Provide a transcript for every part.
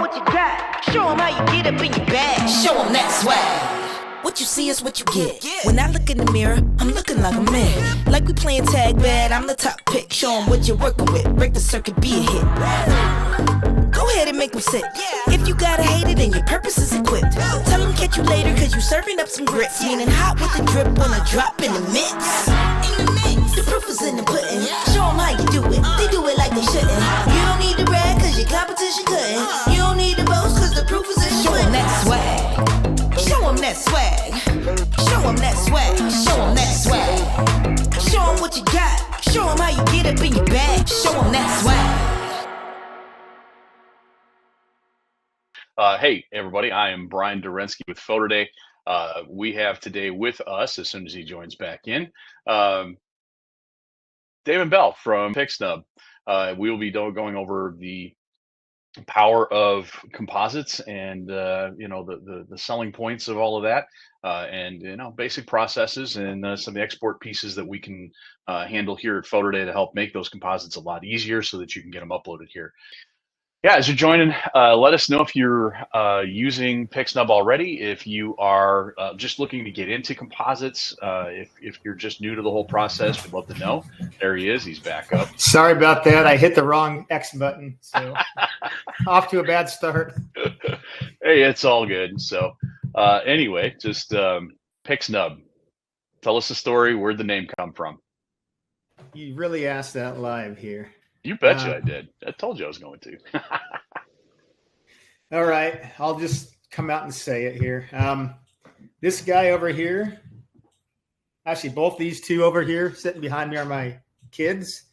what you got. Show them how you get up in your bag. Show them that swag. What you see is what you get. When I look in the mirror, I'm looking like a man. Like we playing tag bad, I'm the top pick. Show them what you're working with. Break the circuit, be a hit. Go ahead and make them sit. If you gotta hate it, then your purpose is equipped. Tell them catch you later, cause you serving up some grits. Meaning hot with the drip when I drop in the mix. The proof is in the pudding. Show them how you do it. They do it like they shouldn't. You don't need to brag, cause your competition couldn't. You don't need to boast, cause the proof is in the pudding. Show them that swag. Show them that swag. Show them that swag. Show them that swag. Show them what you got. Show them how you get up in your bag. Show them that swag. Hey, everybody, I am Brian Derenski with PhotoDay. We have today with us, as soon as he joins back in, Damon Bell from Pixnub. We will be going over the power of composites and, the selling points of all of that, and, basic processes and some of the export pieces that we can handle here at PhotoDay to help make those composites a lot easier so that you can get them uploaded here. Yeah, as you're joining, let us know if you're using Pixnub already, if you are just looking to get into composites, if you're just new to the whole process, we'd love to know. There he is. He's back up. Sorry about that. I hit the wrong X button, so off to a bad start. Hey, it's all good. So anyway, just Pixnub. Tell us the story. Where'd the name come from? You really asked that live here. You betcha I did. I told you I was going to. All right. I'll just come out and say it here. This guy over here, actually both these two over here sitting behind me are my kids.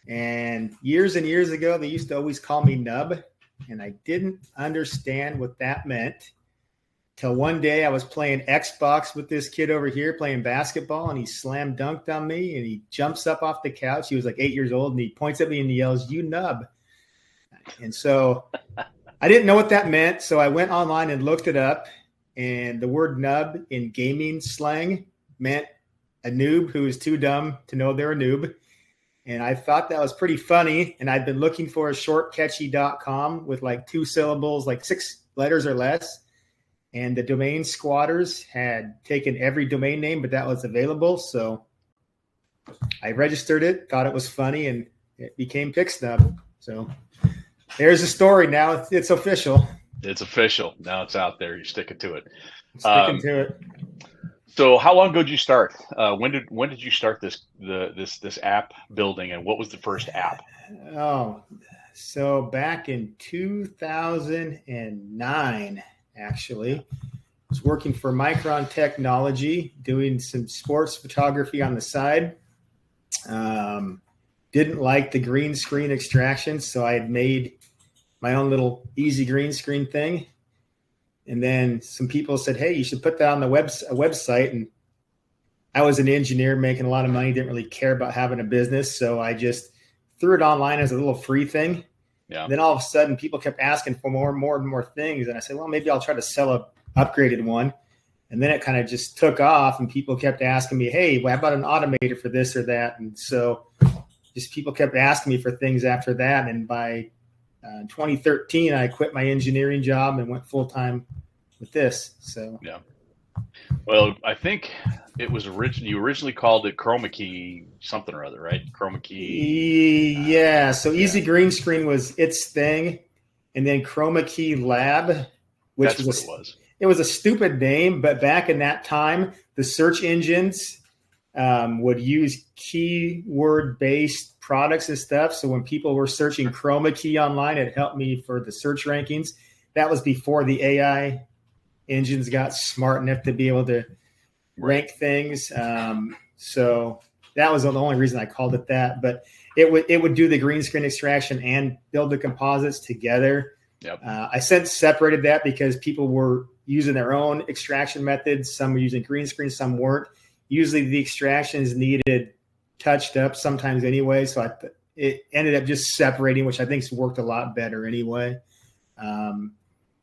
And years ago, they used to always call me Nub. And I didn't understand what that meant till one day I was playing Xbox with this kid over here playing basketball, and he slam dunked on me, and he jumps up off the couch. He was like 8 years old, and he points at me and he yells, "You nub." And so I didn't know what that meant. So I went online and looked it up, and the word nub in gaming slang meant a noob who is too dumb to know they're a noob. And I thought that was pretty funny. And I'd been looking for a short, catchy.com with like 2 syllables, like 6 letters or less. And the domain squatters had taken every domain name, but that was available. So I registered it, thought it was funny, and it became Pixnub. So there's the story. Now it's official. It's official. Now it's out there. You're sticking to it. Sticking to it. So how long ago did you start? When did you start this app building, and what was the first app? Oh, so back in 2009. Actually, I was working for Micron Technology, doing some sports photography on the side. Didn't like the green screen extraction, so I had made my own little easy green screen thing. And then some people said, "Hey, you should put that on the website." And I was an engineer making a lot of money, didn't really care about having a business, so I just threw it online as a little free thing. Yeah. Then all of a sudden, people kept asking for more and more things. And I said, well, maybe I'll try to sell a upgraded one. And then it kind of just took off, and people kept asking me, hey, well, how about an automator for this or that? And so just people kept asking me for things after that. And by 2013, I quit my engineering job and went full-time with this. So, yeah. Well, I think it was you originally called it Chroma Key something or other, right? Chroma Key. Yeah. So Easy Green Screen was its thing, and then Chroma Key Lab, which That's what it was. It was a stupid name, but back in that time, the search engines would use keyword-based products and stuff. So when people were searching Chroma Key online, it helped me for the search rankings. That was before the AI engines got smart enough to be able to rank things. So that was the only reason I called it that. But it would do the green screen extraction and build the composites together. Yep. I since separated that because people were using their own extraction methods. Some were using green screen, some weren't. Usually the extractions needed touched up sometimes anyway. So it ended up just separating, which I think's worked a lot better anyway.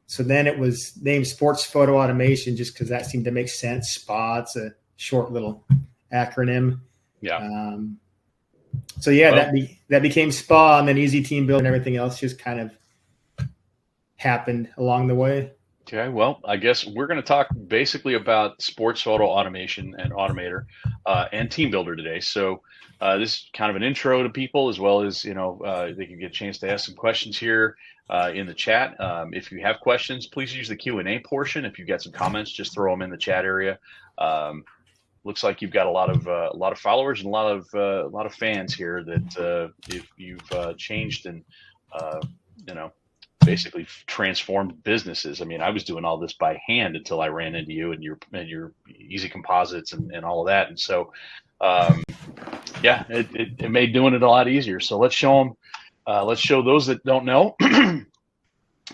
So then it was named Sports Photo Automation just because that seemed to make sense. SPA, it's a short little acronym. Yeah. So yeah, that became SPA, and then Easy Team Build and everything else just kind of happened along the way? Okay, well, I guess we're going to talk basically about sports photo automation and Automator and Team Builder today. So this is kind of an intro to people, as well as, they can get a chance to ask some questions here in the chat. If you have questions, please use the Q&A portion. If you've got some comments, just throw them in the chat area. Looks like you've got a lot of followers and a lot of fans here that you've changed and basically transformed businesses. I mean, I was doing all this by hand until I ran into you and your easy composites and all of that. And so, it made doing it a lot easier. So let's show them. Let's show those that don't know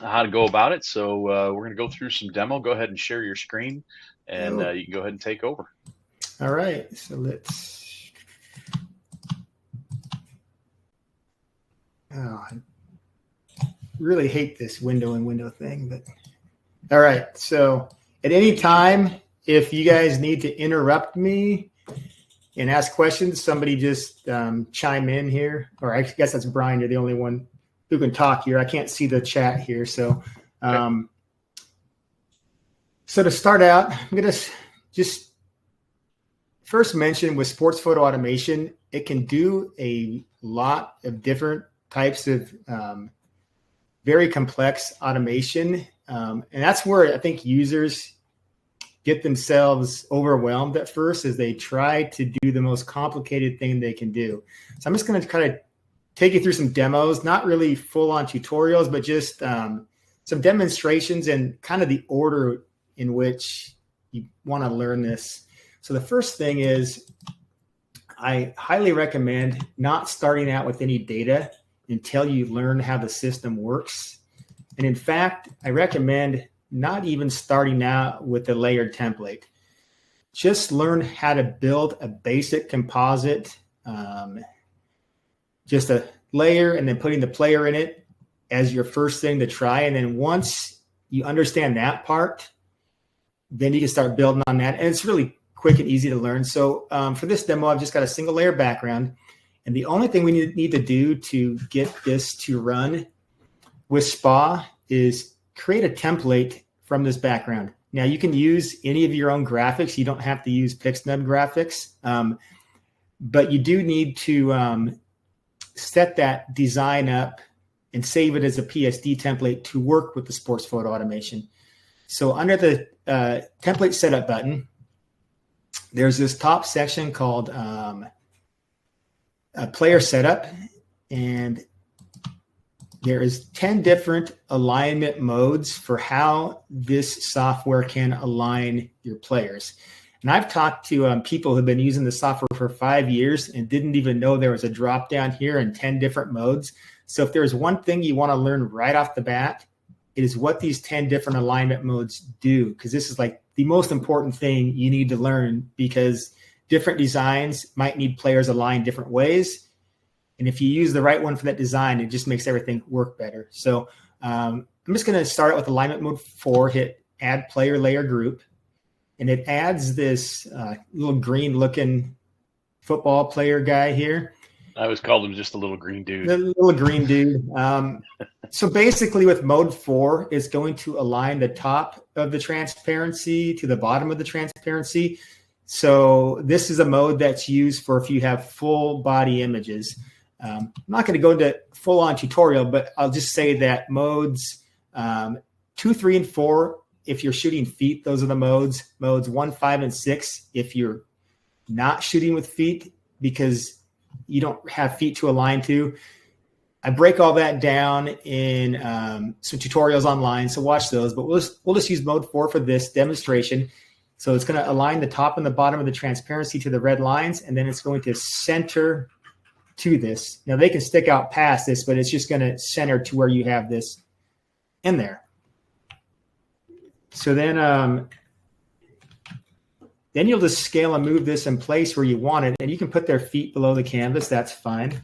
how to go about it. So we're going to go through some demo. Go ahead and share your screen, and you can go ahead and take over. All right. So let's. Oh, I really hate this window thing, but all right. So at any time, if you guys need to interrupt me and ask questions, somebody just chime in here, or I guess that's Brian. You're the only one who can talk here. I can't see the chat here. So, so to start out, I'm going to just first mention with sports photo automation, it can do a lot of different types of very complex automation. And that's where I think users get themselves overwhelmed at first as they try to do the most complicated thing they can do. So I'm just going to kind of take you through some demos, not really full on tutorials, but just some demonstrations and kind of the order in which you want to learn this. So the first thing is I highly recommend not starting out with any data until you learn how the system works. And in fact, I recommend not even starting out with a layered template. Just learn how to build a basic composite, just a layer, and then putting the player in it as your first thing to try. And then once you understand that part, then you can start building on that. And it's really quick and easy to learn. So for this demo, I've just got a single layer background. And the only thing we need to do to get this to run with SPA is create a template from this background. Now, you can use any of your own graphics. You don't have to use Pixnub graphics, but you do need to set that design up and save it as a PSD template to work with the sports photo automation. So under the template setup button, there's this top section called player setup, and there is 10 different alignment modes for how this software can align your players. And I've talked to people who've been using the software for 5 years and didn't even know there was a drop down here in 10 different modes. So if there's one thing you want to learn right off the bat, it is what these 10 different alignment modes do, because this is like the most important thing you need to learn, because different designs might need players aligned different ways. And if you use the right one for that design, it just makes everything work better. So I'm just going to start with alignment mode 4, hit add player layer group. And it adds this little green looking football player guy here. I always called him just a little green dude. The little green dude. So basically with mode 4, it's going to align the top of the transparency to the bottom of the transparency. So this is a mode that's used for if you have full body images. I'm not going to go into full on tutorial, but I'll just say that modes 2, 3, and 4, if you're shooting feet, those are the modes. Modes 1, 5, and 6, if you're not shooting with feet because you don't have feet to align to. I break all that down in some tutorials online, so watch those. But we'll just use mode 4 for this demonstration. So it's going to align the top and the bottom of the transparency to the red lines, and then it's going to center to this. Now, they can stick out past this, but it's just going to center to where you have this in there. So then you'll just scale and move this in place where you want it, and you can put their feet below the canvas. That's fine.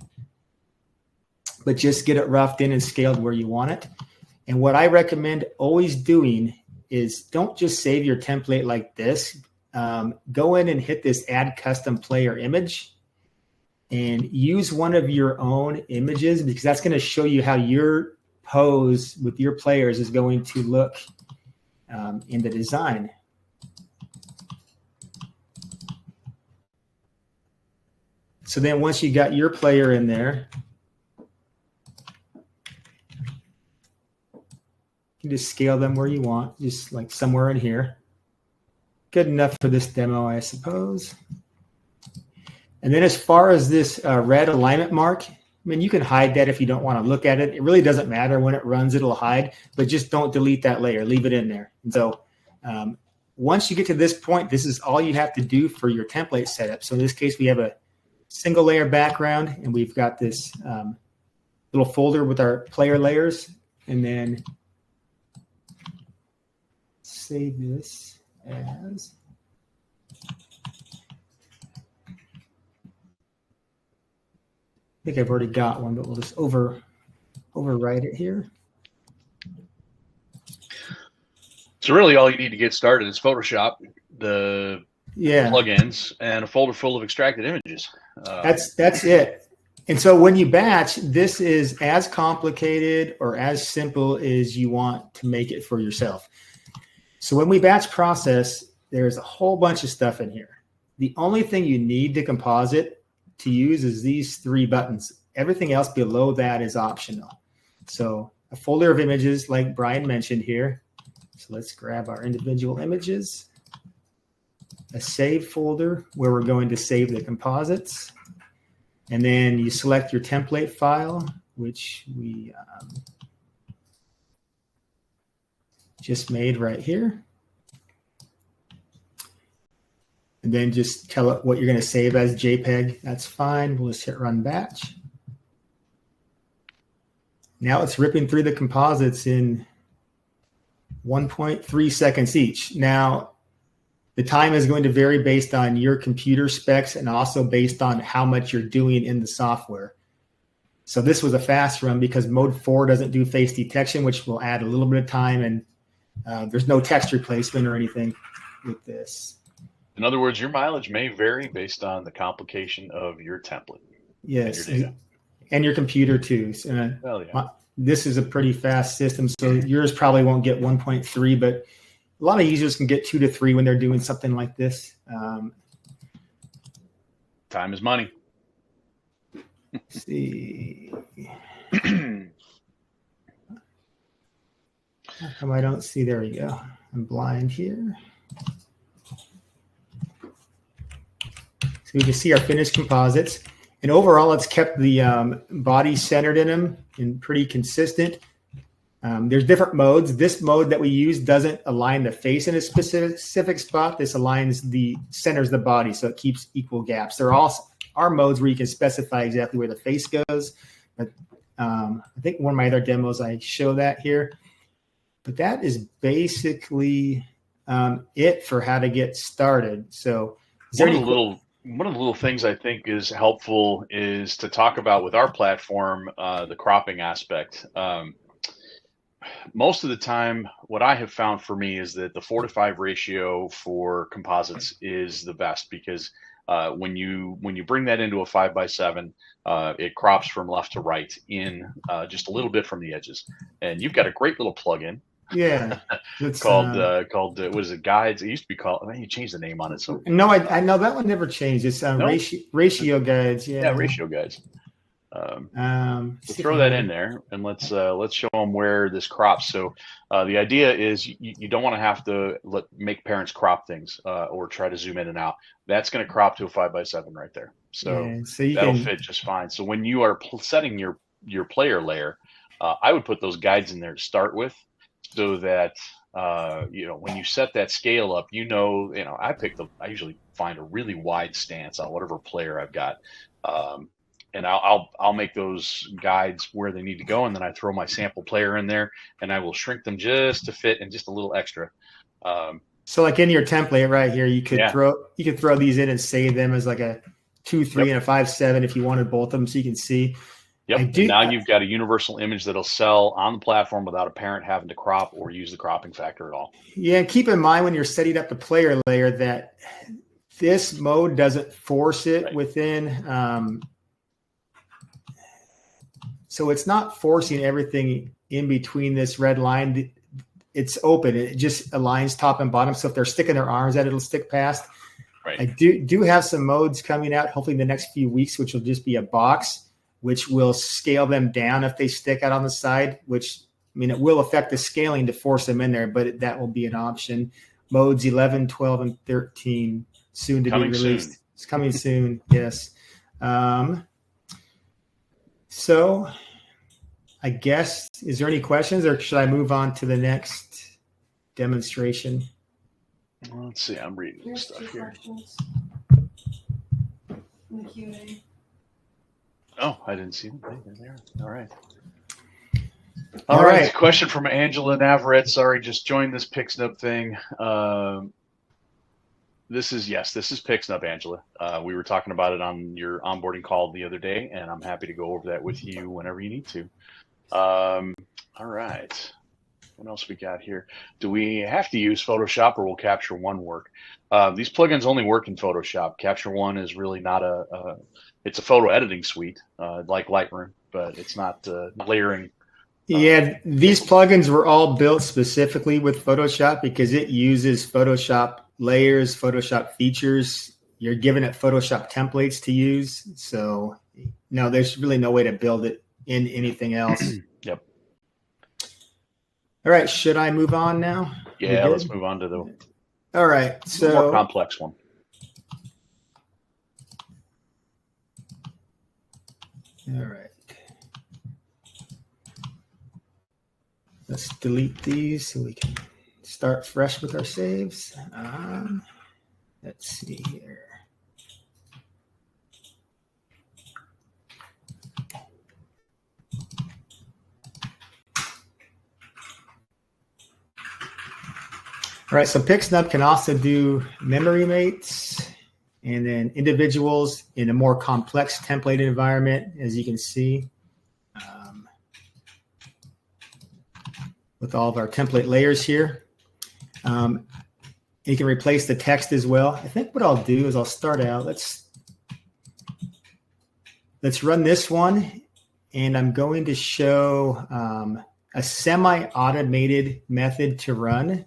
But just get it roughed in and scaled where you want it. And what I recommend always doing is don't just save your template like this. Go in and hit this add custom player image and use one of your own images, because that's going to show you how your pose with your players is going to look in the design. So then once you got your player in there, you can just scale them where you want, just like somewhere in here. Good enough for this demo, I suppose. And then as far as this red alignment mark, I mean, you can hide that if you don't want to look at it. It really doesn't matter. When it runs, it'll hide, but just don't delete that layer. Leave it in there. And so once you get to this point, this is all you have to do for your template setup. So in this case, we have a single layer background, and we've got this little folder with our player layers. And then save this as I think I've already got one, but we'll just overwrite it here. So really all you need to get started is Photoshop, the plugins, and a folder full of extracted images. That's it. And so when you batch, this is as complicated or as simple as you want to make it for yourself. So when we batch process, there's a whole bunch of stuff in here. The only thing you need to composite to use is these 3 buttons. Everything else below that is optional. So a folder of images like Brian mentioned here. So let's grab our individual images. A save folder where we're going to save the composites. And then you select your template file, which we just made right here. And then just tell it what you're going to save as JPEG. That's fine. We'll just hit run batch. Now it's ripping through the composites in 1.3 seconds each. Now, the time is going to vary based on your computer specs and also based on how much you're doing in the software. So this was a fast run because mode 4 doesn't do face detection, which will add a little bit of time, and there's no text replacement or anything with this. In other words, your mileage may vary based on the complication of your template. Yes, and your computer too. So, well, yeah. This is a pretty fast system, so yours probably won't get 1.3, but a lot of users can get 2 to 3 when they're doing something like this. Time is money. Let's see. How come I don't see? There we go. I'm blind here. So you can see our finished composites. And overall, it's kept the body centered in them and pretty consistent. There's different modes. This mode that we use doesn't align the face in a specific spot. This centers the body, so it keeps equal gaps. There are modes where you can specify exactly where the face goes. But I think one of my other demos, I show that here. But that is basically it for how to get started. So one of the little things I think is helpful is to talk about with our platform, the cropping aspect. Most of the time, what I have found for me is that the 4:5 ratio for composites is the best because when you bring that into a 5:7, it crops from left to right in just a little bit from the edges, and you've got a great little plugin. Yeah, called what is it? Guides. It used to be called. I mean, you changed the name on it. So no, I know that one never changed. It's ratio guides. Yeah, ratio guides. So throw that in there and let's show them where this crops. So the idea is you don't want to have to make parents crop things or try to zoom in and out. That's going to crop to a 5:7 right there. So that'll fit just fine. So when you are setting your player layer, I would put those guides in there to start with, so that when you set that scale up, I usually find a really wide stance on whatever player I've got. And I'll make those guides where they need to go, and then I throw my sample player in there, and I will shrink them just to fit and just a little extra. So like in your template right here, you could throw these in and save them as like a 2.3 and a 5.7 if you wanted both of them, so you can see. Yep. Now you've got a universal image that'll sell on the platform without a parent having to crop or use the cropping factor at all. Yeah, and keep in mind when you're setting up the player layer that this mode doesn't force it within. So it's not forcing everything in between this red line, it's open. It just aligns top and bottom. So if they're sticking their arms out, it'll stick past. Right. I do have some modes coming out, hopefully in the next few weeks, which will just be a box, which will scale them down if they stick out on the side, which, I mean, it will affect the scaling to force them in there, but that will be an option. Modes 11, 12, and 13 soon to be released. Soon. It's coming soon, yes. So I guess, is there any questions, or should I move on to the next demonstration? Let's see. I'm reading stuff here. In the Q&A. Oh, I didn't see them. There. All right. Question from Angela Navarrete. Sorry, just joined this Pixnub thing. This is Pixnub, Angela. We were talking about it on your onboarding call the other day, and I'm happy to go over that with you whenever you need to. All right. What else we got here? Do we have to use Photoshop, or will Capture One work? These plugins only work in Photoshop. Capture One is really not it's a photo editing suite like Lightroom, but it's not layering. Yeah, these plugins were all built specifically with Photoshop because it uses Photoshop layers, Photoshop features. You're given it Photoshop templates to use. So no, there's really no way to build it in anything else. Yep. All right, should I move on now? Yeah, let's move on to the all right, so more complex one. All right. Let's delete these so we can start fresh with our saves. Let's see here. All right, so Pixnub can also do memory mates and then individuals in a more complex template environment, as you can see, with all of our template layers here. You can replace the text as well. I think what I'll do is I'll start out. Let's run this one, and I'm going to show a semi-automated method to run.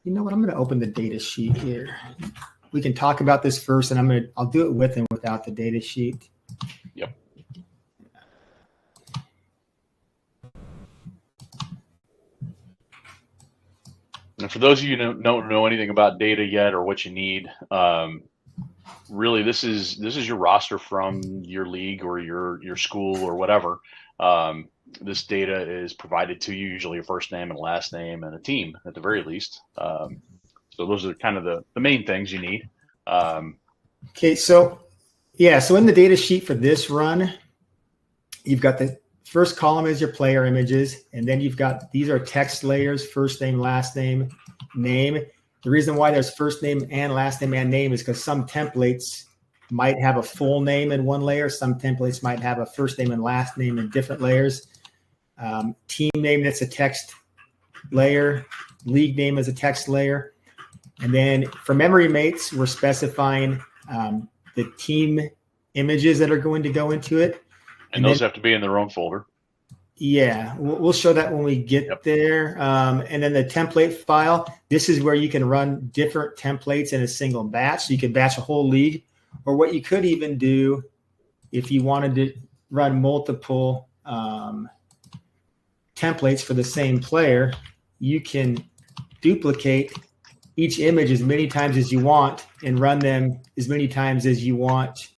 You know what? I'm going to open the data sheet here. We can talk about this first, and I'll do it with and without the data sheet. Yep. And for those of you who don't know anything about data yet or what you need, really this is your roster from your league or your school or whatever. This data is provided to you, usually a first name and a last name and a team at the very least. So those are kind of the main things you need. Okay, so in the data sheet for this run, you've got the first column is your player images, and then you've got, these are text layers, first name, last name, name. The reason why there's first name and last name and name is because some templates might have a full name in one layer. Some templates might have a first name and last name in different layers. Team name, that's a text layer. League name is a text layer. And then for memory mates, we're specifying the team images that are going to go into it. And those have to be in their own folder. Yeah, we'll show that when we get there. And then the template file, this is where you can run different templates in a single batch. So you can batch a whole league, or what you could even do if you wanted to run multiple templates for the same player, you can duplicate each image as many times as you want and run them as many times as you want.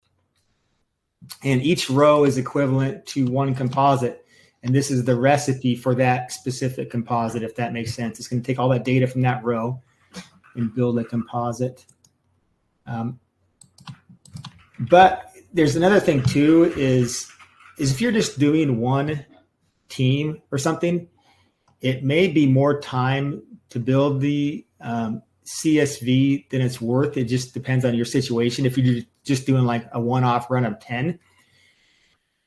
And each row is equivalent to one composite. And this is the recipe for that specific composite, if that makes sense. It's going to take all that data from that row and build a composite. But there's another thing too, is if you're just doing one team or something, it may be more time to build the CSV than it's worth. It just depends on your situation. If you're just doing like a one-off run of 10.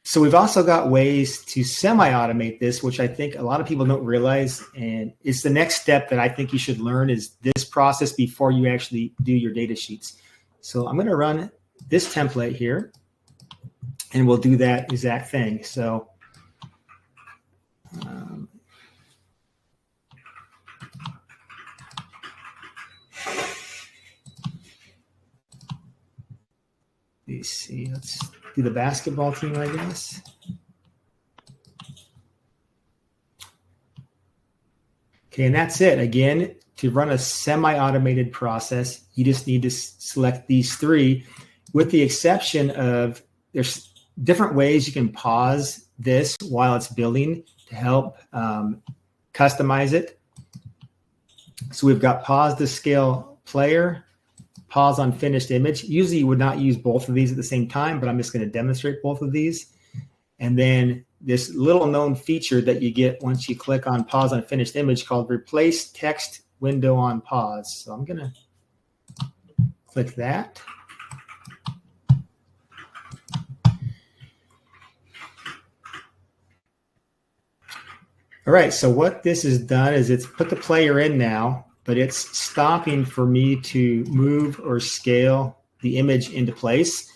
So we've also got ways to semi-automate this, which I think a lot of people don't realize. And it's the next step that I think you should learn, is this process before you actually do your data sheets. So I'm going to run this template here, and we'll do that exact thing. So Um, let's see. Let's do the basketball team, I guess. Okay, and that's it. Again, to run a semi-automated process, you just need to select these three, with the exception of there's different ways you can pause this while it's building to help customize it. So we've got pause to scale player, pause on finished image. Usually you would not use both of these at the same time, but I'm just going to demonstrate both of these. And then this little known feature that you get once you click on pause on finished image called replace text window on pause. So I'm going to click that. All right, so what this has done is it's put the player in now, but it's stopping for me to move or scale the image into place.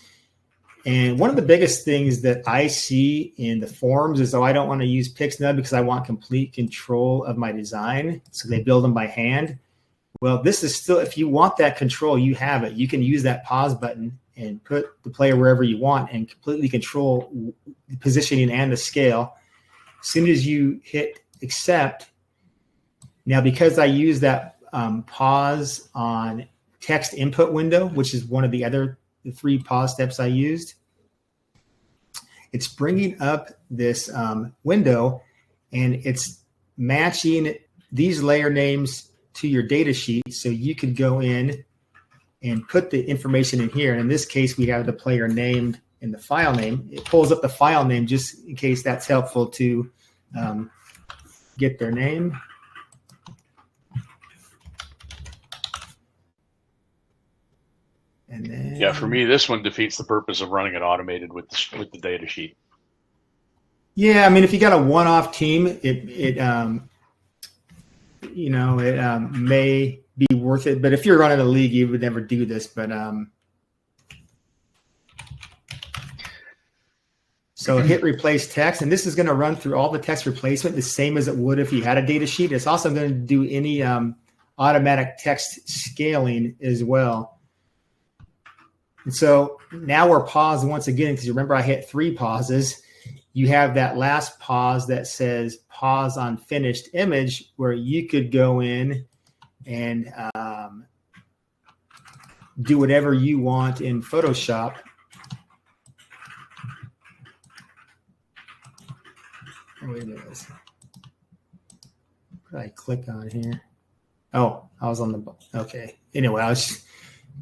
And one of the biggest things that I see in the forums is, oh, I don't want to use Pixnub because I want complete control of my design. So they build them by hand. Well, this is still, if you want that control, you have it. You can use that pause button and put the player wherever you want and completely control the positioning and the scale. As soon as you hit accept, now because I use that pause on text input window, which is one of the three pause steps I used, it's bringing up this window and it's matching these layer names to your data sheet. So you could go in and put the information in here. And in this case, we have the player named in the file name. It pulls up the file name just in case that's helpful to get their name. And then, yeah, for me, this one defeats the purpose of running it automated with the data sheet. Yeah, I mean, if you got a one-off team, it may be worth it. But if you're running a league, you would never do this. But so hit replace text, and this is going to run through all the text replacement the same as it would if you had a data sheet. It's also going to do any automatic text scaling as well. And so now we're paused once again, because remember I hit 3 pauses. You have that last pause that says pause on finished image, where you could go in and do whatever you want in Photoshop. Wait a minute. What did I click on here? Oh, I was on the, okay. Anyway, I was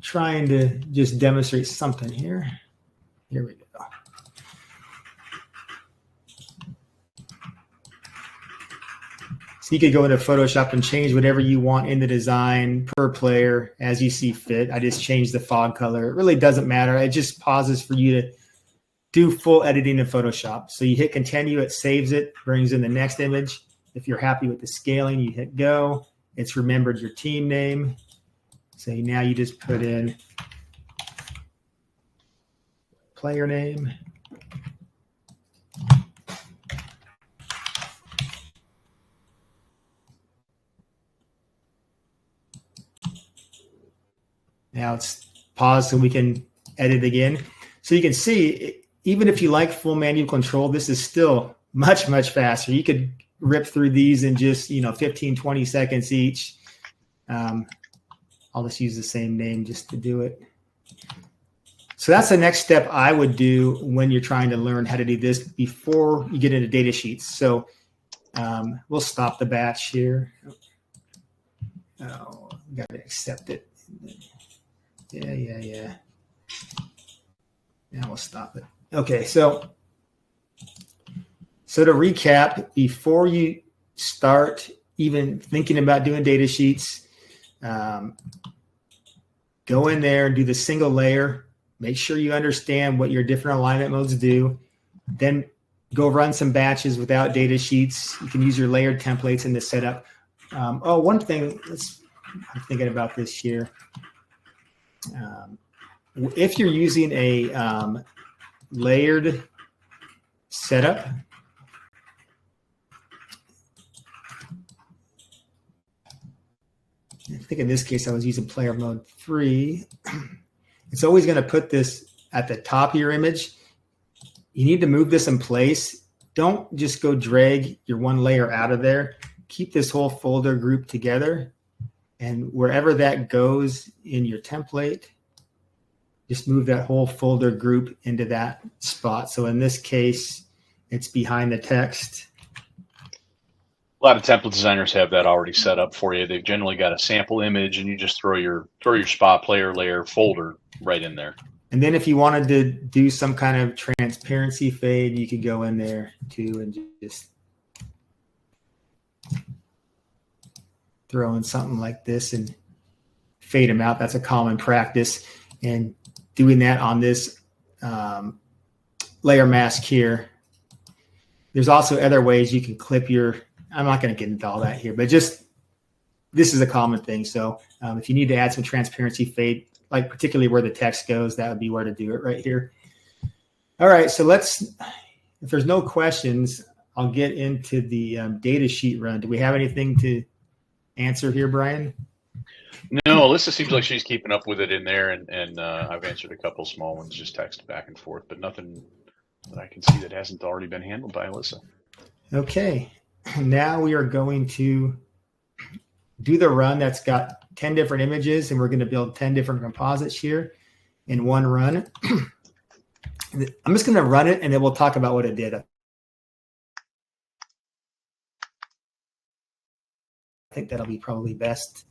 trying to just demonstrate something here. Here we go. So you could go into Photoshop and change whatever you want in the design per player as you see fit. I just changed the fog color. It really doesn't matter. It just pauses for you to do full editing in Photoshop. So you hit continue, it saves it, brings in the next image. If you're happy with the scaling, you hit go. It's remembered your team name. So now you just put in player name. Now it's paused so we can edit again. So you can see, even if you like full manual control, this is still much, much faster. You could rip through these in just, 15, 20 seconds each. I'll just use the same name just to do it. So that's the next step I would do when you're trying to learn how to do this before you get into data sheets. So we'll stop the batch here. Oh, got to accept it. Yeah. Now we'll stop it. Okay, so to recap, before you start even thinking about doing data sheets, go in there and do the single layer. Make sure you understand what your different alignment modes do. Then go run some batches without data sheets. You can use your layered templates in the setup. One thing, I'm thinking about this here. If you're using a layered setup, think in this case I was using player mode 3. It's always going to put this at the top of your image. You need to move this in place. Don't just go drag your one layer out of there. Keep this whole folder group together. And wherever that goes in your template, just move that whole folder group into that spot. So in this case, it's behind the text. A lot of template designers have that already set up for you. They've generally got a sample image, and you just throw your spot player layer folder right in there. And then if you wanted to do some kind of transparency fade, you could go in there too and just throw in something like this and fade them out. That's a common practice. And doing that on this layer mask here. There's also other ways you can clip your, I'm not going to get into all that here, but just this is a common thing. So if you need to add some transparency fade, like particularly where the text goes, that would be where to do it right here. All right, so if there's no questions, I'll get into the data sheet run. Do we have anything to answer here, Brian? No, Alyssa seems like she's keeping up with it in there, and I've answered a couple small ones, just text back and forth, but nothing that I can see that hasn't already been handled by Alyssa. Okay, now we are going to do the run that's got 10 different images, and we're going to build 10 different composites here in one run. I'm just going to run it, and then we'll talk about what it did. I think that'll be probably best.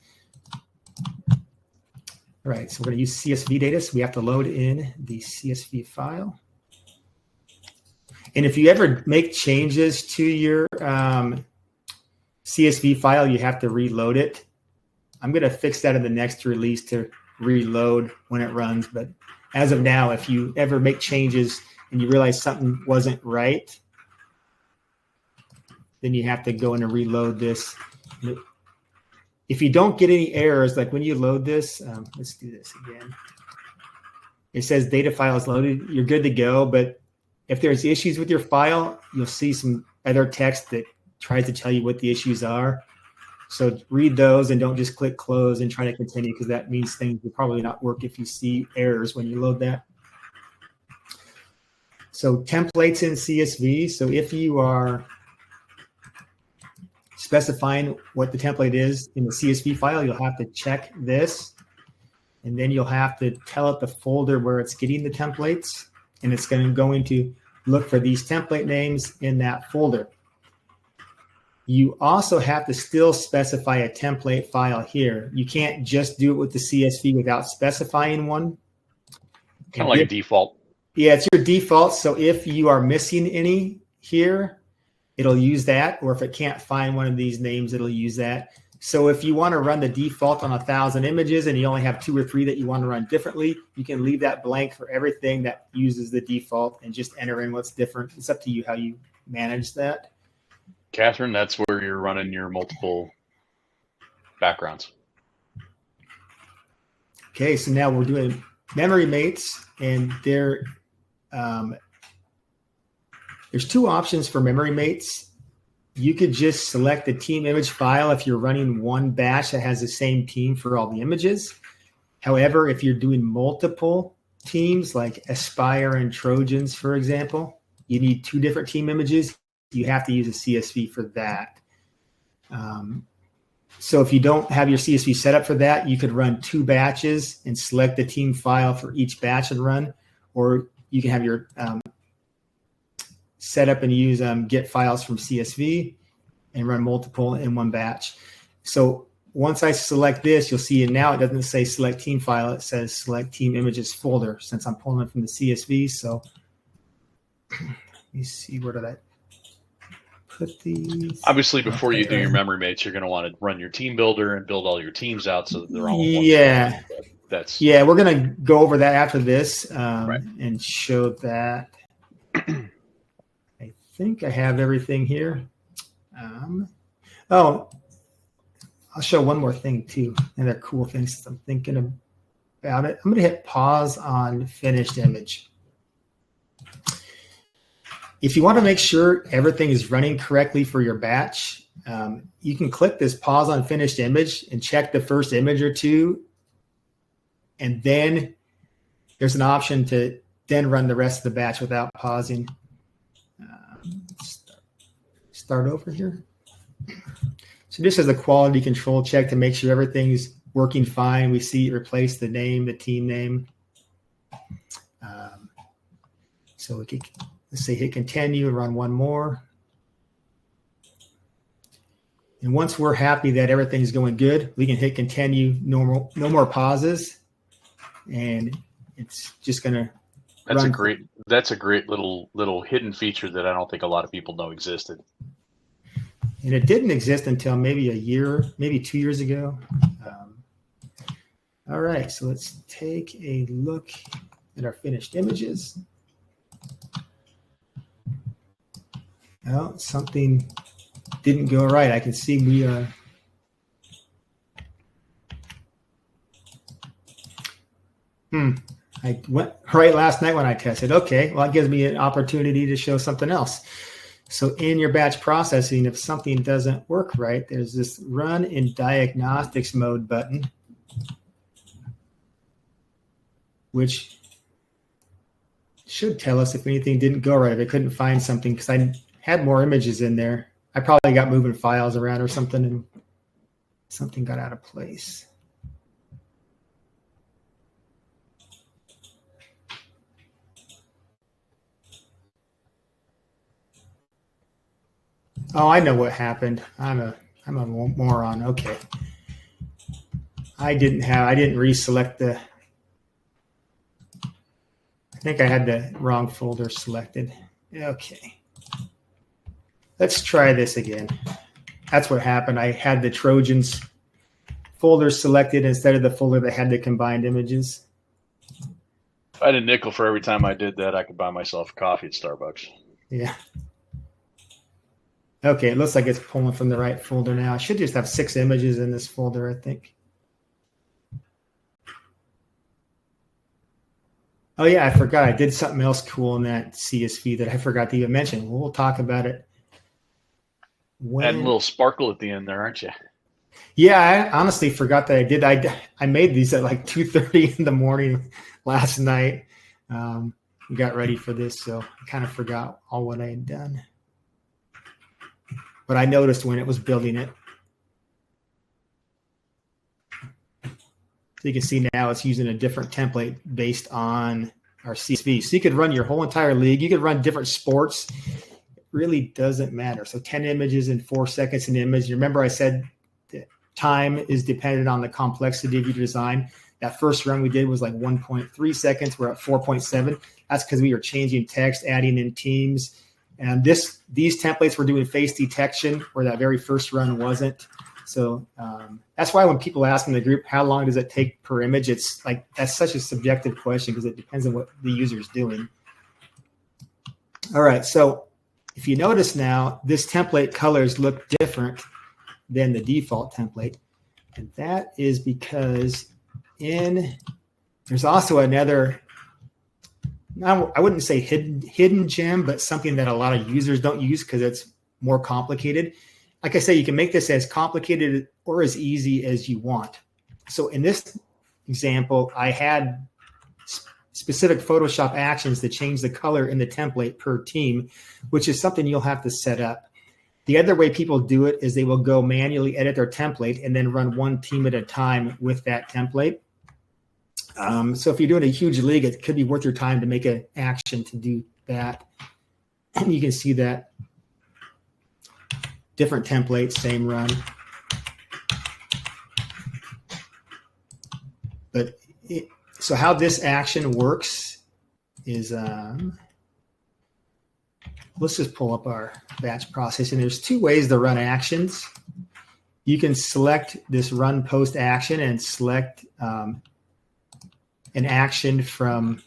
All right, so we're going to use CSV data, so we have to load in the CSV file. And if you ever make changes to your CSV file, you have to reload it. I'm going to fix that in the next release to reload when it runs. But as of now, if you ever make changes and you realize something wasn't right, then you have to go in and reload this. If you don't get any errors, like when you load this, let's do this again. It says data file is loaded. You're good to go. But if there's issues with your file, you'll see some other text that tries to tell you what the issues are. So read those and don't just click close and try to continue, because that means things will probably not work if you see errors when you load that. So templates in CSV. So if you are specifying what the template is in the CSV file, you'll have to check this, and then you'll have to tell it the folder where it's getting the templates, and it's going to look for these template names in that folder. You also have to still specify a template file here. You can't just do it with the CSV without specifying one. Kind of like a default. Yeah, it's your default. So if you are missing any here, it'll use that. Or if it can't find one of these names, it'll use that. So if you want to run the default on 1,000 images and you only have 2 or 3 that you want to run differently, you can leave that blank for everything that uses the default and just enter in what's different. It's up to you how you manage that. Catherine, that's where you're running your multiple backgrounds. Okay, so now we're doing memory mates, and there's 2 options for memory mates. You could just select the team image file if you're running one batch that has the same team for all the images. However, if you're doing multiple teams like Aspire and Trojans, for example, you need 2 different team images. You have to use a CSV for that. So if you don't have your CSV set up for that, you could run 2 batches and select the team file for each batch and run, or you can have your set up and use get files from CSV and run multiple in one batch. So once I select this, you'll see, and now it doesn't say select team file, it says select team images folder, since I'm pulling it from the CSV. So let me see, where did I put these? Obviously, before you do your memory mates, you're going to want to run your team builder and build all your teams out so that they're all in one. Yeah. Yeah, we're going to go over that after this right. and show that. I think I have everything here. I'll show one more thing too. And they're cool things I'm thinking about it. I'm going to hit pause on finished image. If you want to make sure everything is running correctly for your batch, you can click this pause on finished image and check the first image or two. And then there's an option to then run the rest of the batch without pausing. Start over here. So this is a quality control check to make sure everything's working fine. We see it replace the name, the team name. So we could, let's say hit continue and run one more. And once we're happy that everything's going good, we can hit continue, no more pauses. And it's just going to That's a great little hidden feature that I don't think a lot of people know existed. And it didn't exist until maybe a year, maybe 2 years ago. All right, so let's take a look at our finished images. Well, something didn't go right. I can see we are. I went right last night when I tested. Okay, well, it gives me an opportunity to show something else. So in your batch processing, if something doesn't work right, there's this run in diagnostics mode button, which should tell us if anything didn't go right, if I couldn't find something, because I had more images in there. I probably got moving files around or something, and something got out of place. Oh, I know what happened. I'm a moron. Okay. I didn't reselect I think I had the wrong folder selected. Okay. Let's try this again. That's what happened. I had the Trojans folder selected instead of the folder that had the combined images. If I had a nickel for every time I did that, I could buy myself a coffee at Starbucks. Yeah. Okay, it looks like it's pulling from the right folder now. I should just have 6 images in this folder, I think. Oh, yeah, I forgot. I did something else cool in that CSV that I forgot to even mention. We'll talk about it. Adding a little sparkle at the end there, aren't you? Yeah, I honestly forgot that I did. I made these at like 2:30 in the morning last night. We got ready for this, so I kind of forgot all what I had done. But I noticed when it was building it. So you can see now it's using a different template based on our CSV. So you could run your whole entire league. You could run different sports. It really doesn't matter. So 10 images in 4 seconds an image. You remember I said that time is dependent on the complexity of your design. That first run we did was like 1.3 seconds. We're at 4.7. That's because we were changing text, adding in teams. And these templates were doing face detection where that very first run wasn't. So that's why when people ask in the group, how long does it take per image? It's like, that's such a subjective question because it depends on what the user is doing. All right. So if you notice now, this template colors look different than the default template. And that is because there's also another, I wouldn't say hidden gem, but something that a lot of users don't use because it's more complicated. Like I say, you can make this as complicated or as easy as you want. So in this example, I had specific Photoshop actions to change the color in the template per team, which is something you'll have to set up. The other way people do it is they will go manually edit their template and then run one team at a time with that template. So if you're doing a huge league, it could be worth your time to make an action to do that. And you can see that different templates, same run. But so how this action works is, let's just pull up our batch process. And there's 2 ways to run actions. You can select this run post action and select an action from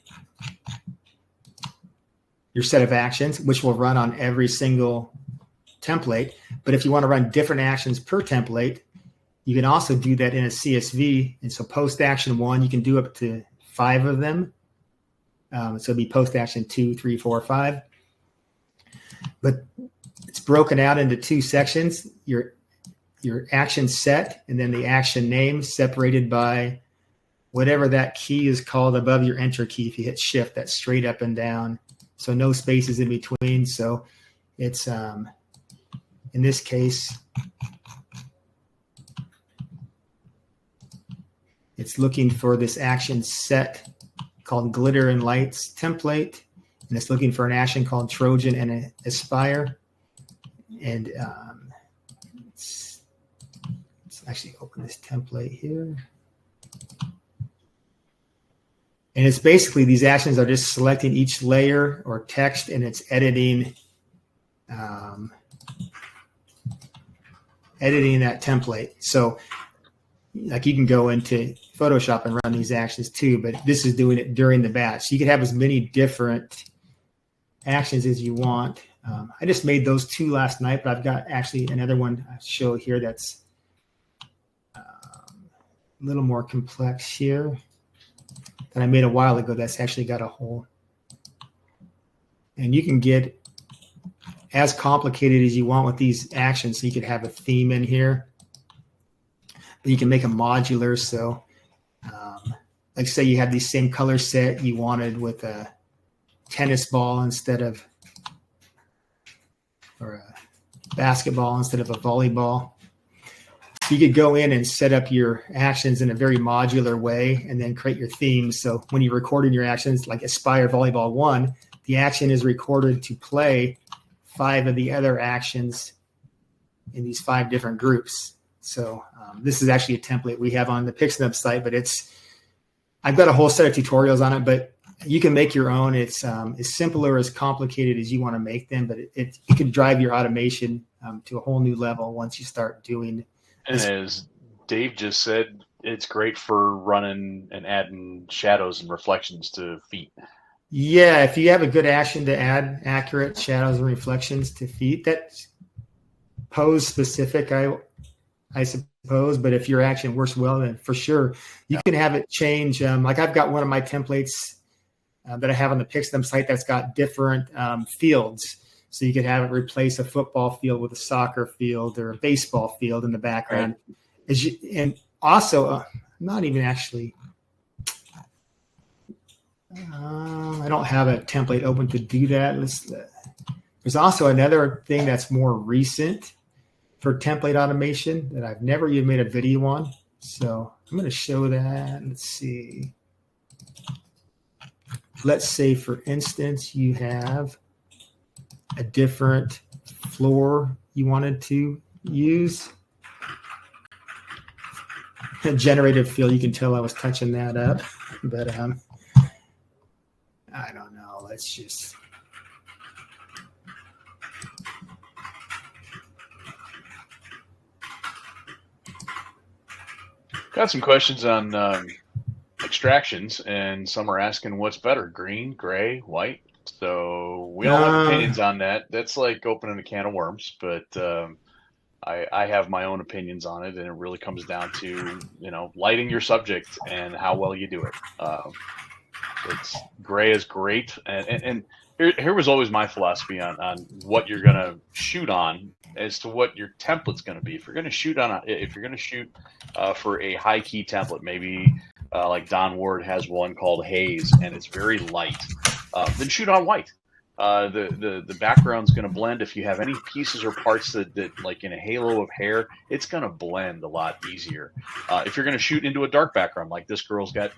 your set of actions, which will run on every single template. But if you want to run different actions per template, you can also do that in a CSV. And so post action 1, you can do up to 5 of them. So it'd be post action 2, 3, 4, 5. But it's broken out into two sections. Your action set, and then the action name separated by whatever that key is called above your enter key. If you hit shift, that's straight up and down. So no spaces in between. So it's, in this case, it's looking for this action set called glitter and lights template. And it's looking for an action called Trojan and Aspire. And let's actually open this template here. And it's basically these actions are just selecting each layer or text, and it's editing editing that template. So like you can go into Photoshop and run these actions too, but this is doing it during the batch. So you can have as many different actions as you want. I just made those two last night, but I've got actually another one I show here that's a little more complex here that I made a while ago. That's actually got a whole, and you can get as complicated as you want with these actions. So you could have a theme in here, but you can make them modular. So like say you had the same color set you wanted with a tennis ball instead of, or a basketball instead of a volleyball. So you could go in and set up your actions in a very modular way and then create your themes. So when you're recording your actions, like Aspire Volleyball 1, the action is recorded to play 5 of the other actions in these 5 different groups. So this is actually a template we have on the Pixnub site, but I've got a whole set of tutorials on it, but you can make your own. It's as simple or as complicated as you want to make them, but it can drive your automation to a whole new level once you start doing. And as Dave just said, it's great for running and adding shadows and reflections to feet. Yeah, if you have a good action to add accurate shadows and reflections to feet, that's pose specific, I suppose. But if your action works well, then for sure you can have it change. Like I've got one of my templates that I have on the Pixnub site that's got different fields. So you could have it replace a football field with a soccer field or a baseball field in the background. Right. And also, not even actually, I don't have a template open to do that. There's also another thing that's more recent for template automation that I've never even made a video on. So I'm going to show that. Let's see. Let's say, for instance, you have a different floor you wanted to use. A generative field, you can tell I was touching that up, but I don't know. Let's just. Got some questions on extractions, and some are asking what's better, green, gray, white. So we all have opinions on that. That's like opening a can of worms, but I have my own opinions on it, and it really comes down to, lighting your subject and how well you do it. It's gray is great, and here was always my philosophy on what you're gonna shoot on as to what your template's gonna be. If you're gonna shoot for a high key template, maybe like Don Ward has one called Haze, and it's very light. Then shoot on white. The background's going to blend. If you have any pieces or parts that like in a halo of hair, it's going to blend a lot easier. If you're going to shoot into a dark background, like this girl's got,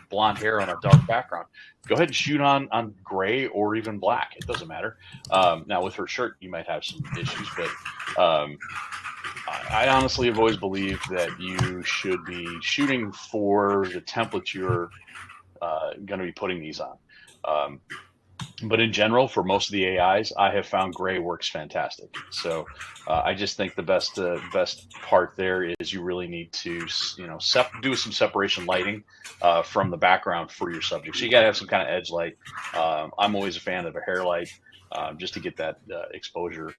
blonde hair on a dark background, go ahead and shoot on gray or even black. It doesn't matter. Now with her shirt, you might have some issues, but I honestly have always believed that you should be shooting for the template you're going to be putting these on. But in general, for most of the AIs, I have found gray works fantastic. So I just think the best part there is you really need to, do some separation lighting from the background for your subject. So you got to have some kind of edge light. I'm always a fan of a hair light just to get that exposure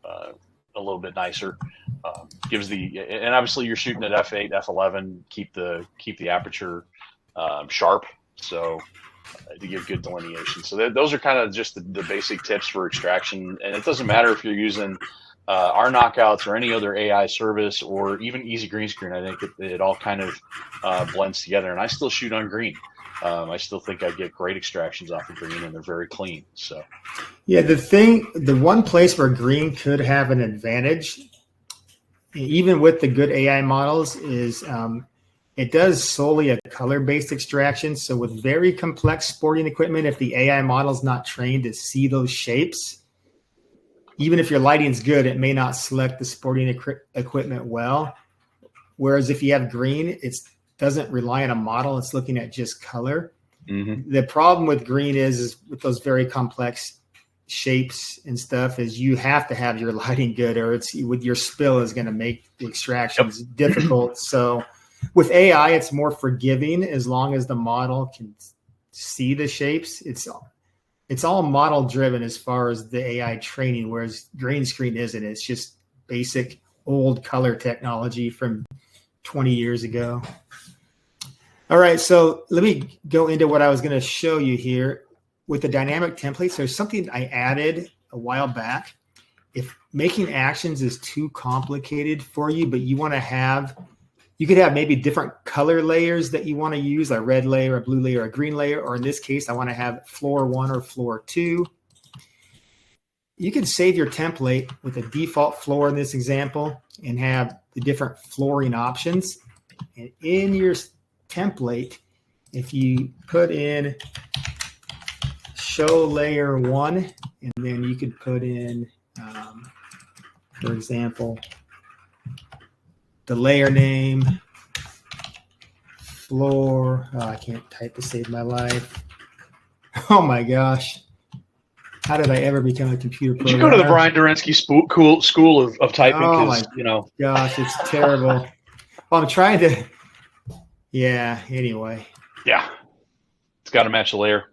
a little bit nicer. And obviously you're shooting at f8, f11, keep the aperture sharp. So to give good delineation. So those are kind of just the basic tips for extraction. And it doesn't matter if you're using our knockouts or any other AI service or even easy green screen. I think it all kind of blends together. And I still shoot on green. I still think I get great extractions off of green, and they're very clean. So, yeah, the one place where green could have an advantage, even with the good AI models, is it does solely a color-based extraction. So with very complex sporting equipment, if the AI model is not trained to see those shapes, even if your lighting's good, it may not select the sporting equipment well. Whereas if you have green, it doesn't rely on a model. It's looking at just color. Mm-hmm. The problem with green is with those very complex shapes and stuff is you have to have your lighting good, or it's with your spill is going to make the extractions difficult. So with AI, it's more forgiving as long as the model can see the shapes. It's all model driven as far as the AI training, whereas green screen isn't. It's just basic old color technology from 20 years ago. All right, so let me go into what I was going to show you here. With the dynamic templates, there's something I added a while back. If making actions is too complicated for you, but you want to have, you could have maybe different color layers that you want to use, a red layer, a blue layer, a green layer, or in this case, I want to have floor 1 or floor 2. You can save your template with a default floor in this example and have the different flooring options. And in your template, if you put in show layer 1, and then you could put in, for example, the layer name, floor. Oh, I can't type to save my life. Oh my gosh. How did I ever become a computer programmer? Did you go to the Brian Derenski school of typing? Oh my gosh, it's terrible. Well, I'm trying to, yeah, anyway. Yeah, it's got to match the layer.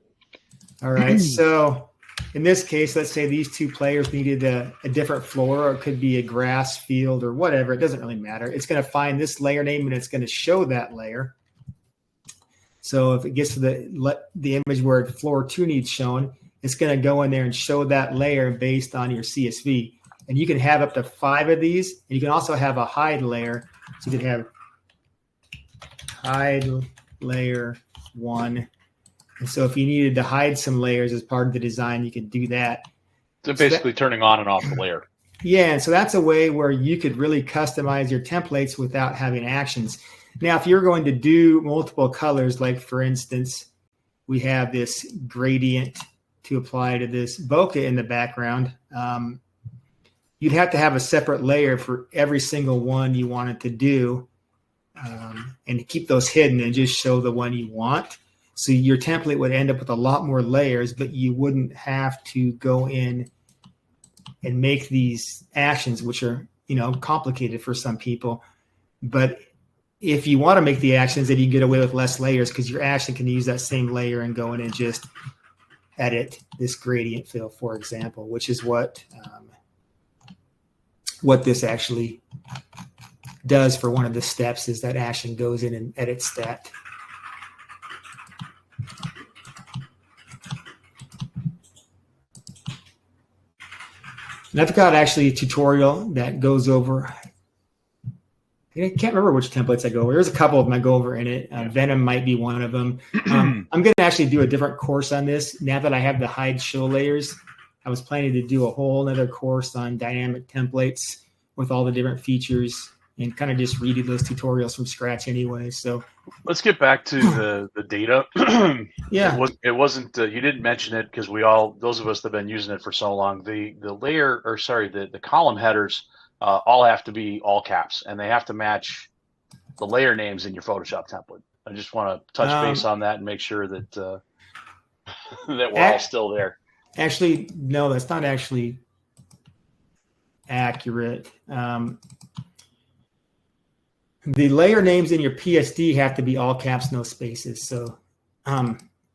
All right, so in this case, let's say these two players needed a different floor, or it could be a grass field or whatever. It doesn't really matter. It's going to find this layer name and it's going to show that layer. So if it gets to the image where floor 2 needs shown, it's going to go in there and show that layer based on your CSV. And you can have up to 5 of these. And you can also have a hide layer. So you can have hide layer 1. And so if you needed to hide some layers as part of the design, you could do that. So basically turning on and off the layer. Yeah, and so that's a way where you could really customize your templates without having actions. Now, if you're going to do multiple colors, like for instance, we have this gradient to apply to this bokeh in the background, you'd have to have a separate layer for every single one you wanted to do, and keep those hidden and just show the one you want. So your template would end up with a lot more layers, but you wouldn't have to go in and make these actions, which are, complicated for some people. But if you want to make the actions, then you can get away with less layers, because your action can use that same layer and go in and just edit this gradient fill, for example, which is what this actually does for one of the steps, is that action goes in and edits that. And I've got actually a tutorial that goes over, I can't remember which templates I go over. There's a couple of them I go over in it. Venom might be one of them. I'm going to actually do a different course on this. Now that I have the hide show layers, I was planning to do a whole other course on dynamic templates with all the different features and kind of just redo those tutorials from scratch anyway. So let's get back to the data. Yeah. It wasn't, you didn't mention it because those of us that have been using it for so long, the column headers all have to be all caps, and they have to match the layer names in your Photoshop template. I just want to touch base on that and make sure that that we're all still there. Actually, no, that's not actually accurate. The layer names in your PSD have to be all caps, no spaces. So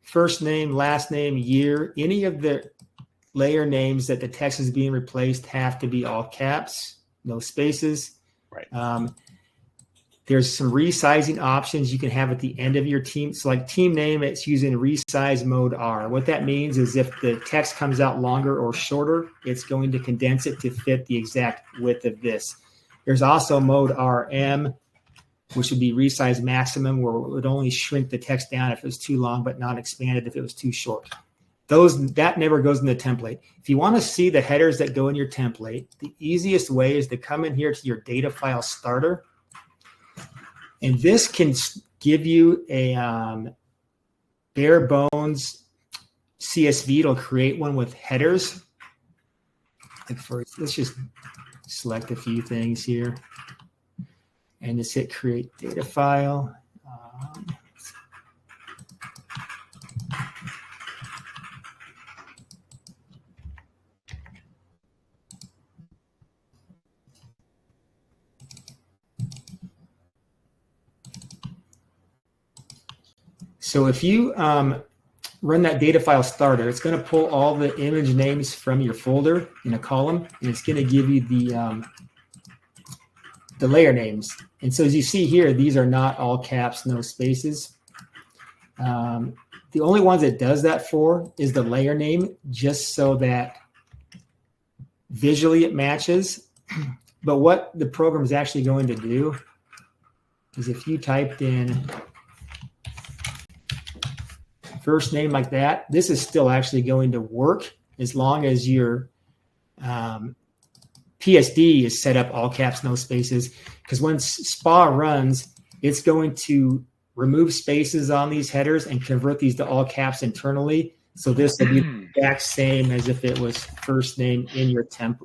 first name, last name, year, any of the layer names that the text is being replaced have to be all caps, no spaces. Right. There's some resizing options you can have at the end of your team. So like team name, it's using resize mode R. What that means is if the text comes out longer or shorter, it's going to condense it to fit the exact width of this. There's also mode RM, which would be resize maximum, where it would only shrink the text down if it was too long, but not expanded if it was too short. That never goes in the template. If you want to see the headers that go in your template, the easiest way is to come in here to your data file starter. And this can give you a bare bones CSV. It'll create one with headers. And let's just select a few things here and just hit create data file. So if you run that data file starter, it's going to pull all the image names from your folder in a column, and it's going to give you the layer names. And so as you see here, these are not all caps, no spaces. The only ones it does that for is the layer name, just so that visually it matches. But what the program is actually going to do is if you typed in first name like that, this is still actually going to work as long as your PSD is set up all caps, no spaces. Because when SPA runs, it's going to remove spaces on these headers and convert these to all caps internally. So this will be the exact same as if it was first name in your temp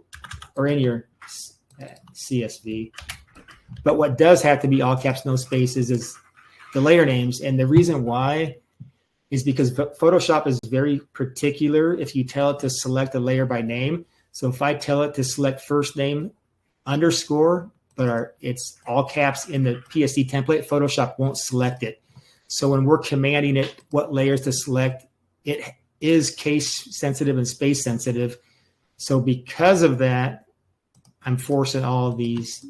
or in your CSV. But what does have to be all caps, no spaces is the layer names. And the reason why is because Photoshop is very particular if you tell it to select a layer by name. So if I tell it to select first name underscore, but it's all caps in the PSD template, Photoshop won't select it. So when we're commanding it what layers to select, it is case sensitive and space sensitive. So because of that, I'm forcing all of these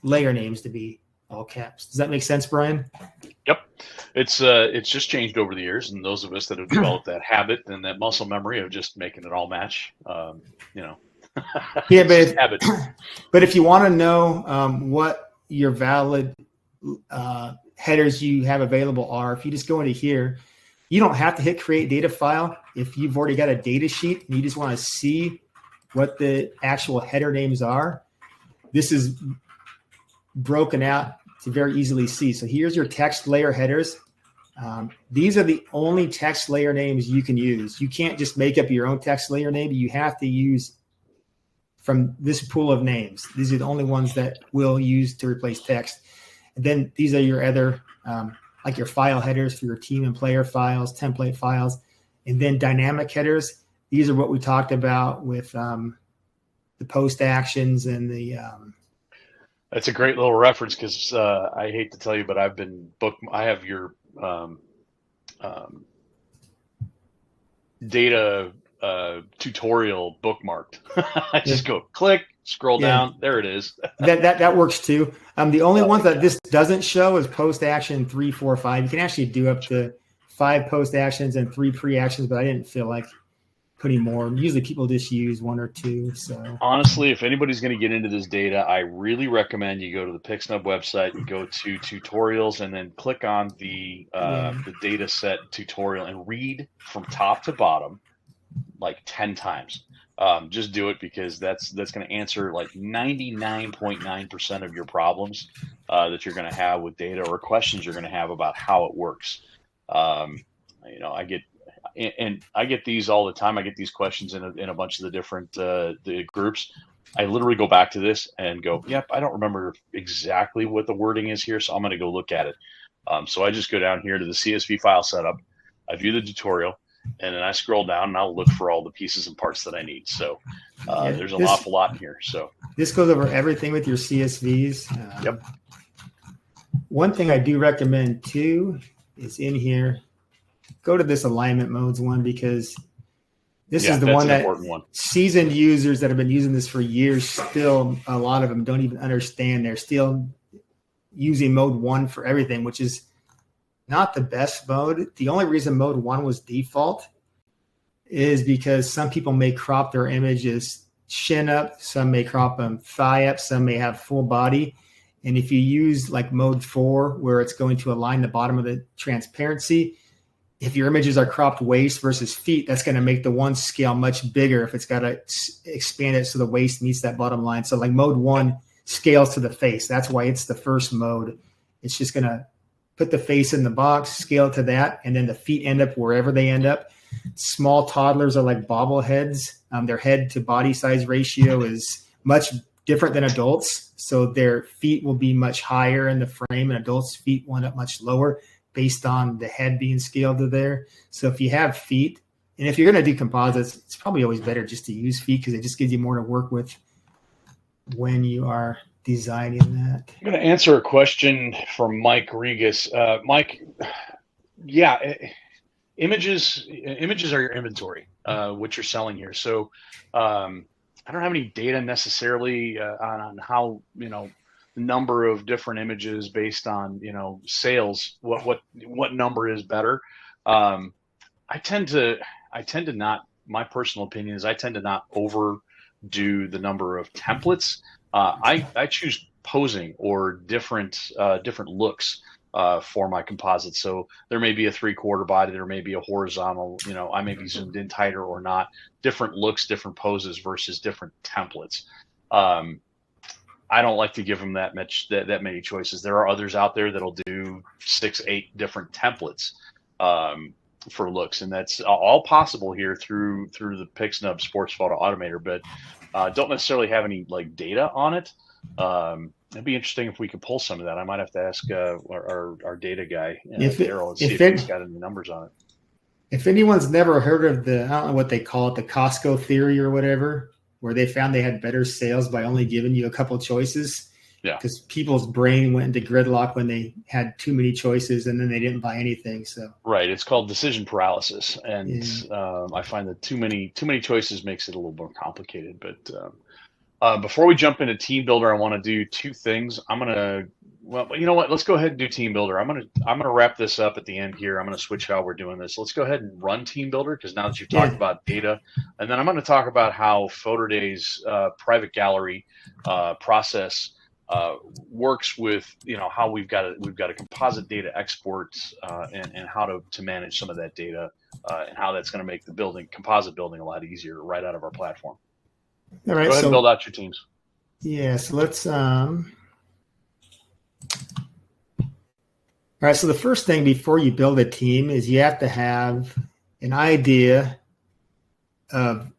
layer names to be all caps. Does that make sense, Brian? Yep. It's just changed over the years, and those of us that have developed that habit and that muscle memory of just making it all match, Yeah, but if you want to know what your valid headers you have available are, if you just go into here, you don't have to hit create data file. If you've already got a data sheet and you just want to see what the actual header names are, this is broken out to very easily see. So here's your text layer headers. These are the only text layer names you can use. You can't just make up your own text layer name. You have to use from this pool of names. These are the only ones that we'll use to replace text. And then these are your other, like your file headers for your team and player files, template files, and then dynamic headers. These are what we talked about with the post actions and the That's a great little reference because I hate to tell you, but I have your data tutorial bookmarked. I just go click, scroll down. There it is. that works too. The only ones that this doesn't show is post action 3, 4, 5. You can actually do up to 5 post actions and 3 pre actions, but I didn't feel like putting more. Usually people just use 1 or 2. So honestly, if anybody's going to get into this data, I really recommend you go to the Pixnub website and go to tutorials and then click on the data set tutorial and read from top to bottom like 10 times. Just do it because that's going to answer like 99.9% of your problems that you're going to have with data or questions you're going to have about how it works. I get these all the time. I get these questions in a bunch of the different the groups. I literally go back to this and go, yep, I don't remember exactly what the wording is here, so I'm going to go look at it. So I just go down here to the CSV file setup. I view the tutorial, and then I scroll down and I'll look for all the pieces and parts that I need. So there's an awful lot in here. So this goes over everything with your CSVs. Yep. One thing I do recommend too is in here, go to this alignment modes one, because this is the one that seasoned users that have been using this for years, still a lot of them don't even understand. They're still using mode 1 for everything, which is not the best mode. The only reason mode 1 was default is because some people may crop their images shin up, some may crop them thigh up, some may have full body. And if you use like mode 4, where it's going to align the bottom of the transparency, if your images are cropped waist versus feet, that's going to make the one scale much bigger if it's got to expand it so the waist meets that bottom line. So like mode 1 scales to the face. That's why it's the first mode. It's just going to put the face in the box, scale to that, and then the feet end up wherever they end up. Small toddlers are like bobbleheads. Their head to body size ratio is much different than adults. So their feet will be much higher in the frame, and adults' feet will end up much lower based on the head being scaled to there. So if you have feet, and if you're going to do composites, it's probably always better just to use feet because it just gives you more to work with when you are designing that. I'm going to answer a question from Mike Regas. Mike, yeah, images are your inventory, what you're selling here. So I don't have any data necessarily on how, number of different images based on, sales, what number is better. I tend to not, my personal opinion is I tend to not overdo the number of templates. I choose posing or different looks for my composites. So there may be a 3/4 body, there may be a horizontal, I may be zoomed in tighter or not, different looks, different poses versus different templates. I don't like to give them that many choices. There are others out there that'll do 6-8 different templates for looks, and that's all possible here through the Pixnub Sports Photo Automator, but don't necessarily have any like data on it. It'd be interesting if we could pull some of that. I might have to ask our data guy, Daryl, and see if he's got any numbers on it. If anyone's never heard of I don't know what they call it, the Costco theory or whatever, where they found they had better sales by only giving you a couple choices. Yeah. Because people's brain went into gridlock when they had too many choices and then they didn't buy anything. So right, it's called decision paralysis, and I find that too many choices makes it a little more complicated. But before we jump into Team Builder, I want to do two things. You know what? Let's go ahead and do Team Builder. I'm gonna wrap this up at the end here. I'm gonna switch how we're doing this. Let's go ahead and run Team Builder, because now that you've talked about data, and then I'm gonna talk about how PhotoDay's private gallery process works with how we've got a composite data export and how to manage some of that data and how that's going to make the composite building a lot easier right out of our platform. All right, go ahead and build out your teams. Yeah, so let's all right, so the first thing before you build a team is you have to have an idea of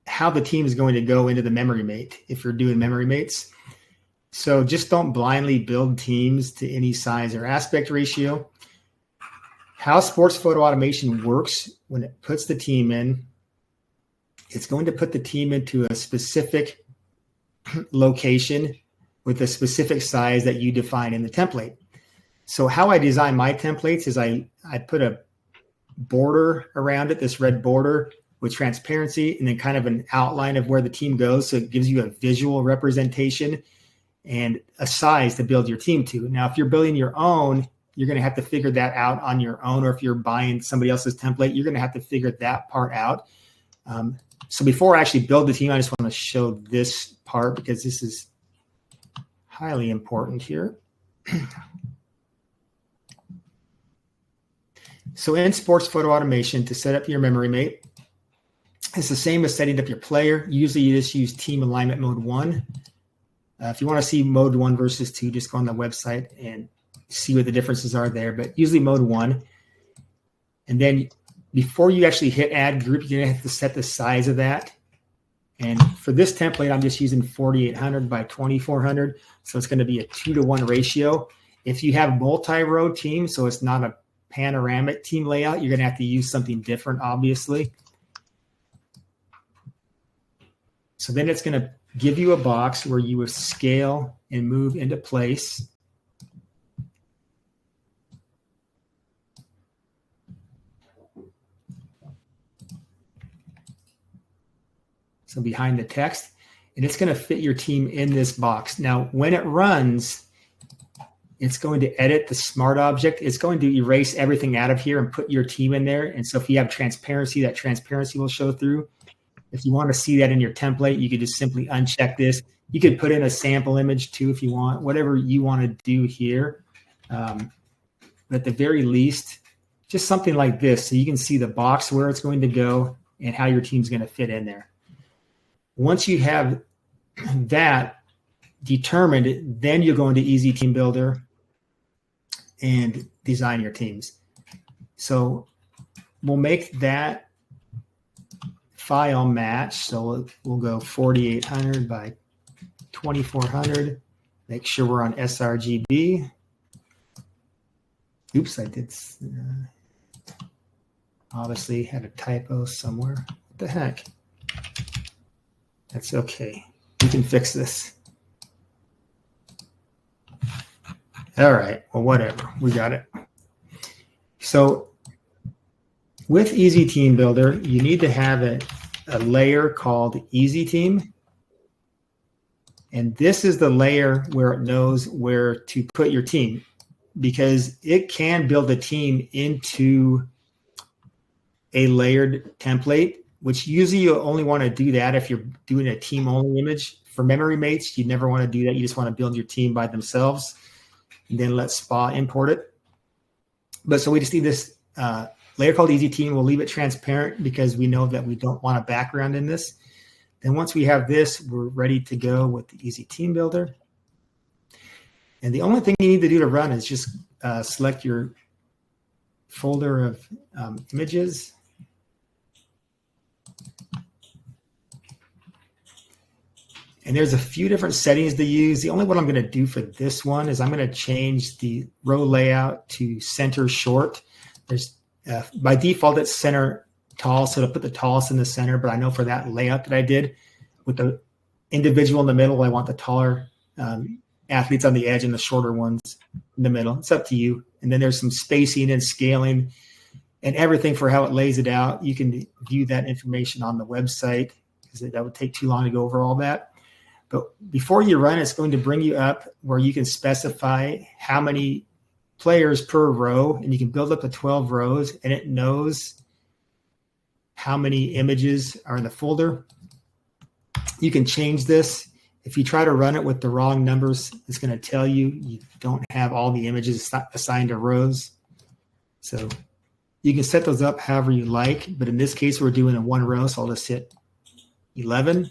how the team is going to go into the memory mate if you're doing memory mates. So just don't blindly build teams to any size or aspect ratio. How sports photo automation works when it puts the team in, it's going to put the team into a specific location with a specific size that you define in the template. So how I design my templates is I put a border around it, this red border with transparency, and then kind of an outline of where the team goes. So it gives you a visual representation and a size to build your team to. Now, if you're building your own, you're going to have to figure that out on your own, or if you're buying somebody else's template, you're going to have to figure that part out. So before I actually build the team, I just want to show this part because this is highly important here. So in sports photo automation, to set up your memory mate, it's the same as setting up your player. Usually you just use team alignment mode 1. If you want to see mode 1 versus 2, just go on the website and see what the differences are there. But usually mode 1. And then before you actually hit add group, you're going to have to set the size of that. And for this template, I'm just using 4800 by 2400. So it's going to be a 2-to-1 ratio. If you have multi-row teams, so it's not a panoramic team layout, you're going to have to use something different, obviously. So then it's going to give you a box where you will scale and move into place. So behind the text, and it's going to fit your team in this box. Now, when it runs, It's going to edit the smart object. It's going to erase everything out of here and put your team in there. And so if you have transparency, that transparency will show through. If you want to see that in your template, you could just simply uncheck this. You could put in a sample image too if you want, whatever you want to do here. But at the very least, just something like this, so you can see the box where it's going to go and how your team's going to fit in there. Once you have that determined, then you go into Easy Team Builder and design your teams. So we'll make that file match. So we'll go 4800 by 2400. Make sure we're on sRGB. Oops, I did obviously had a typo somewhere. What the heck? That's okay. We can fix this. All right. Well, whatever. We got it. So with Easy Team Builder, you need to have a layer called Easy Team. And this is the layer where it knows where to put your team, because it can build a team into a layered template, which usually you only want to do that if you're doing a team only image. For memory mates, you never want to do that. You just want to build your team by themselves and then let SPA import it. But so we just need this layer called Easy Team. We'll leave it transparent because we know that we don't want a background in this. Then once we have this, we're ready to go with the Easy Team Builder. And the only thing you need to do to run is just select your folder of images. And there's a few different settings to use. The only one I'm going to do for this one is I'm going to change the row layout to center short. There's by default, it's center tall, so to put the tallest in the center. But I know for that layout that I did with the individual in the middle, I want the taller athletes on the edge and the shorter ones in the middle. It's up to you. And then there's some spacing and scaling and everything for how it lays it out. You can view that information on the website because that would take too long to go over all that. But before you run, it's going to bring you up where you can specify how many players per row, and you can build up to 12 rows, and it knows how many images are in the folder. You can change this. If you try to run it with the wrong numbers, it's going to tell you you don't have all the images assigned to rows. So you can set those up however you like, but in this case, we're doing a one row, so I'll just hit 11.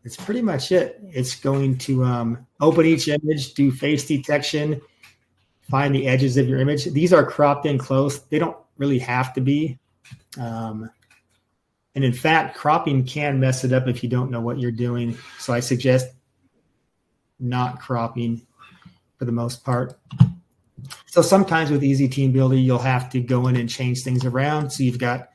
It's pretty much it. It's going to open each image, do face detection, find the edges of your image. These are cropped in close. They don't really have to be. And in fact, cropping can mess it up if you don't know what you're doing. So I suggest not cropping for the most part. So sometimes with Easy Team Builder, you'll have to go in and change things around. So you've got,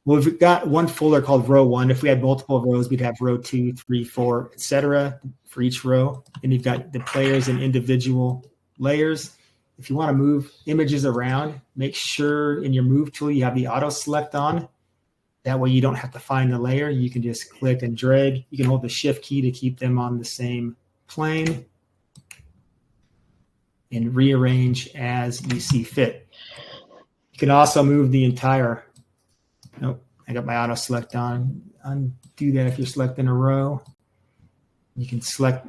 well, we've got one folder called row 1. If we had multiple rows, we'd have row 2, 3, 4, etc. for each row. And you've got the players in individual layers. If you want to move images around, make sure in your move tool you have the auto select on. That way you don't have to find the layer. You can just click and drag. You can hold the shift key to keep them on the same plane and rearrange as you see fit. You can also move the entire, nope, I got my auto select on. Undo that if you're selecting a row. You can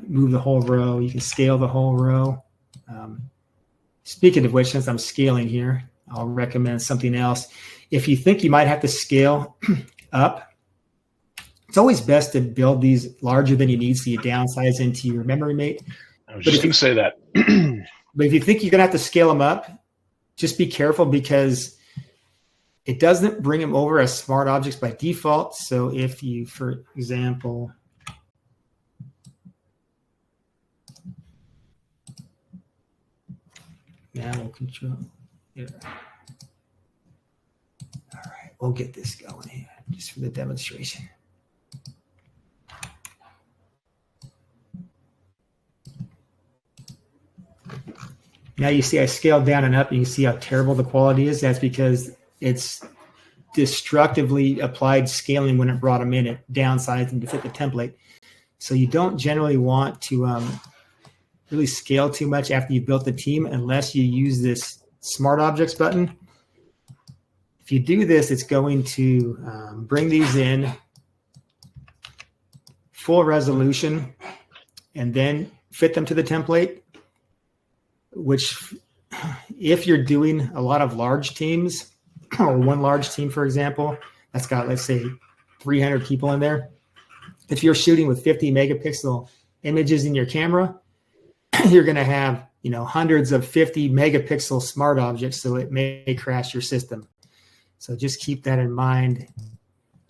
move the whole row. You can scale the whole row. Speaking of which, since I'm scaling here, I'll recommend something else. If you think you might have to scale up, it's always best to build these larger than you need so you downsize into your memory mate. I was just going to say that. But if you think you're going to have to scale them up, just be careful because it doesn't bring them over as smart objects by default. So if you, for example, now we'll control here. All right, we'll get this going here just for the demonstration. Now you see I scaled down and up, and you see how terrible the quality is. That's because it's destructively applied scaling when it brought them in. It downsized them to fit the template. So you don't generally want to really scale too much after you've built the team unless you use this Smart Objects button. If you do this, it's going to bring these in full resolution and then fit them to the template, which if you're doing a lot of large teams or one large team, for example, that's got, let's say, 300 people in there. If you're shooting with 50 megapixel images in your camera, you're going to have, hundreds of 50 megapixel smart objects, so it may crash your system. So just keep that in mind.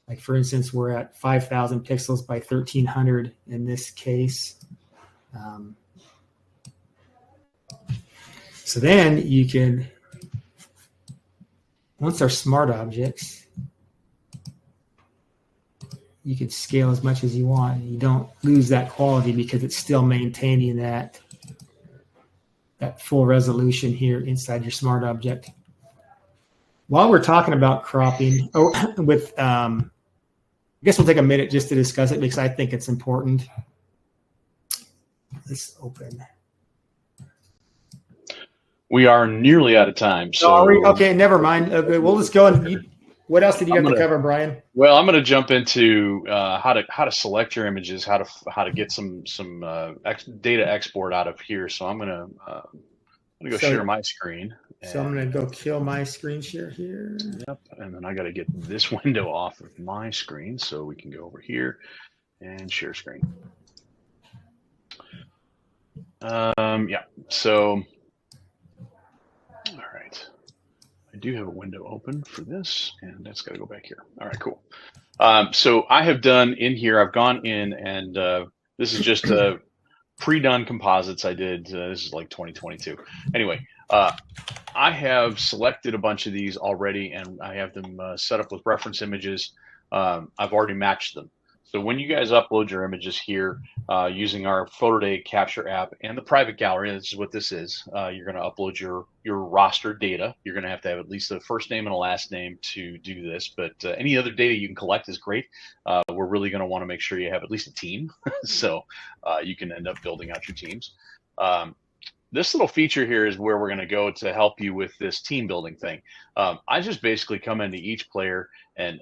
Like, for instance, we're at 5,000 pixels by 1,300 in this case. So then you can, once they're smart objects, you can scale as much as you want. You don't lose that quality because it's still maintaining that full resolution here inside your smart object. While we're talking about cropping, I guess we'll take a minute just to discuss it because I think it's important. Let's open. We are nearly out of time. So okay, never mind. Okay, we'll just go and. What else did you have to cover, Brian? Well, I'm going to jump into how to select your images, how to get some data export out of here. So I'm going to go share my screen. So I'm going to go kill my screen share here. Yep, and then I got to get this window off of my screen so we can go over here and share screen. Yeah. So, all right. I do have a window open for this, and that's got to go back here. All right, cool. So I have done in here, I've gone in and this is just pre-done composites I did. This is like 2022. Anyway, I have selected a bunch of these already, and I have them set up with reference images. I've already matched them. So when you guys upload your images here using our PhotoDay capture app and the private gallery, this is what this is. You're going to upload your roster data. You're going to have at least a first name and a last name to do this, but any other data you can collect is great. We're really going to want to make sure you have at least a team, so you can end up building out your teams. This little feature here is where we're going to go to help you with this team building thing. I just basically come into each player and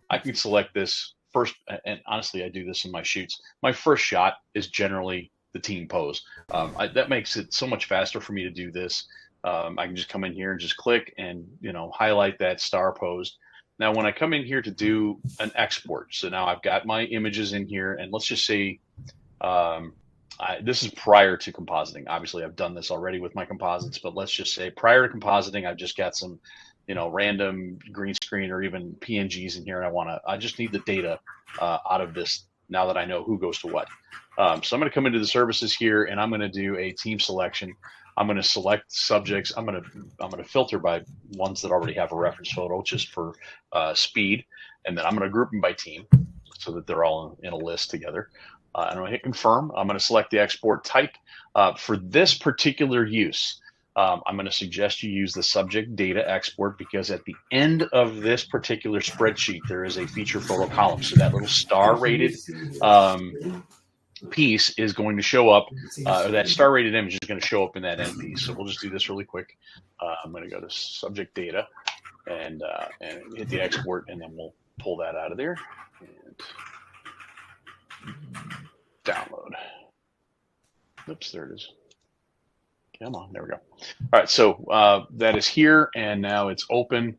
I can select this first, and honestly, I do this in my shoots. My first shot is generally the team pose. That makes it so much faster for me to do this. I can just come in here and just click and highlight that star pose. Now, when I come in here to do an export, so now I've got my images in here, and let's just say this is prior to compositing. Obviously, I've done this already with my composites, but let's just say prior to compositing, I've just got some random green screen or even PNGs in here, and I just need the data out of this now that I know who goes to what. So I'm going to come into the services here, and I'm going to do a team selection. I'm going to select subjects. I'm going to filter by ones that already have a reference photo just for speed, and then I'm going to group them by team so that they're all in a list together. I'm going to hit confirm. I'm going to select the export type. For this particular use, I'm going to suggest you use the subject data export because at the end of this particular spreadsheet, there is a feature photo column. So that little star rated piece is going to show up, that star rated image is going to show up in that end piece. So we'll just do this really quick. I'm going to go to subject data and hit the export, and then we'll pull that out of there and download. Oops, there it is. Come on, there we go. All right, so that is here, and now it's open.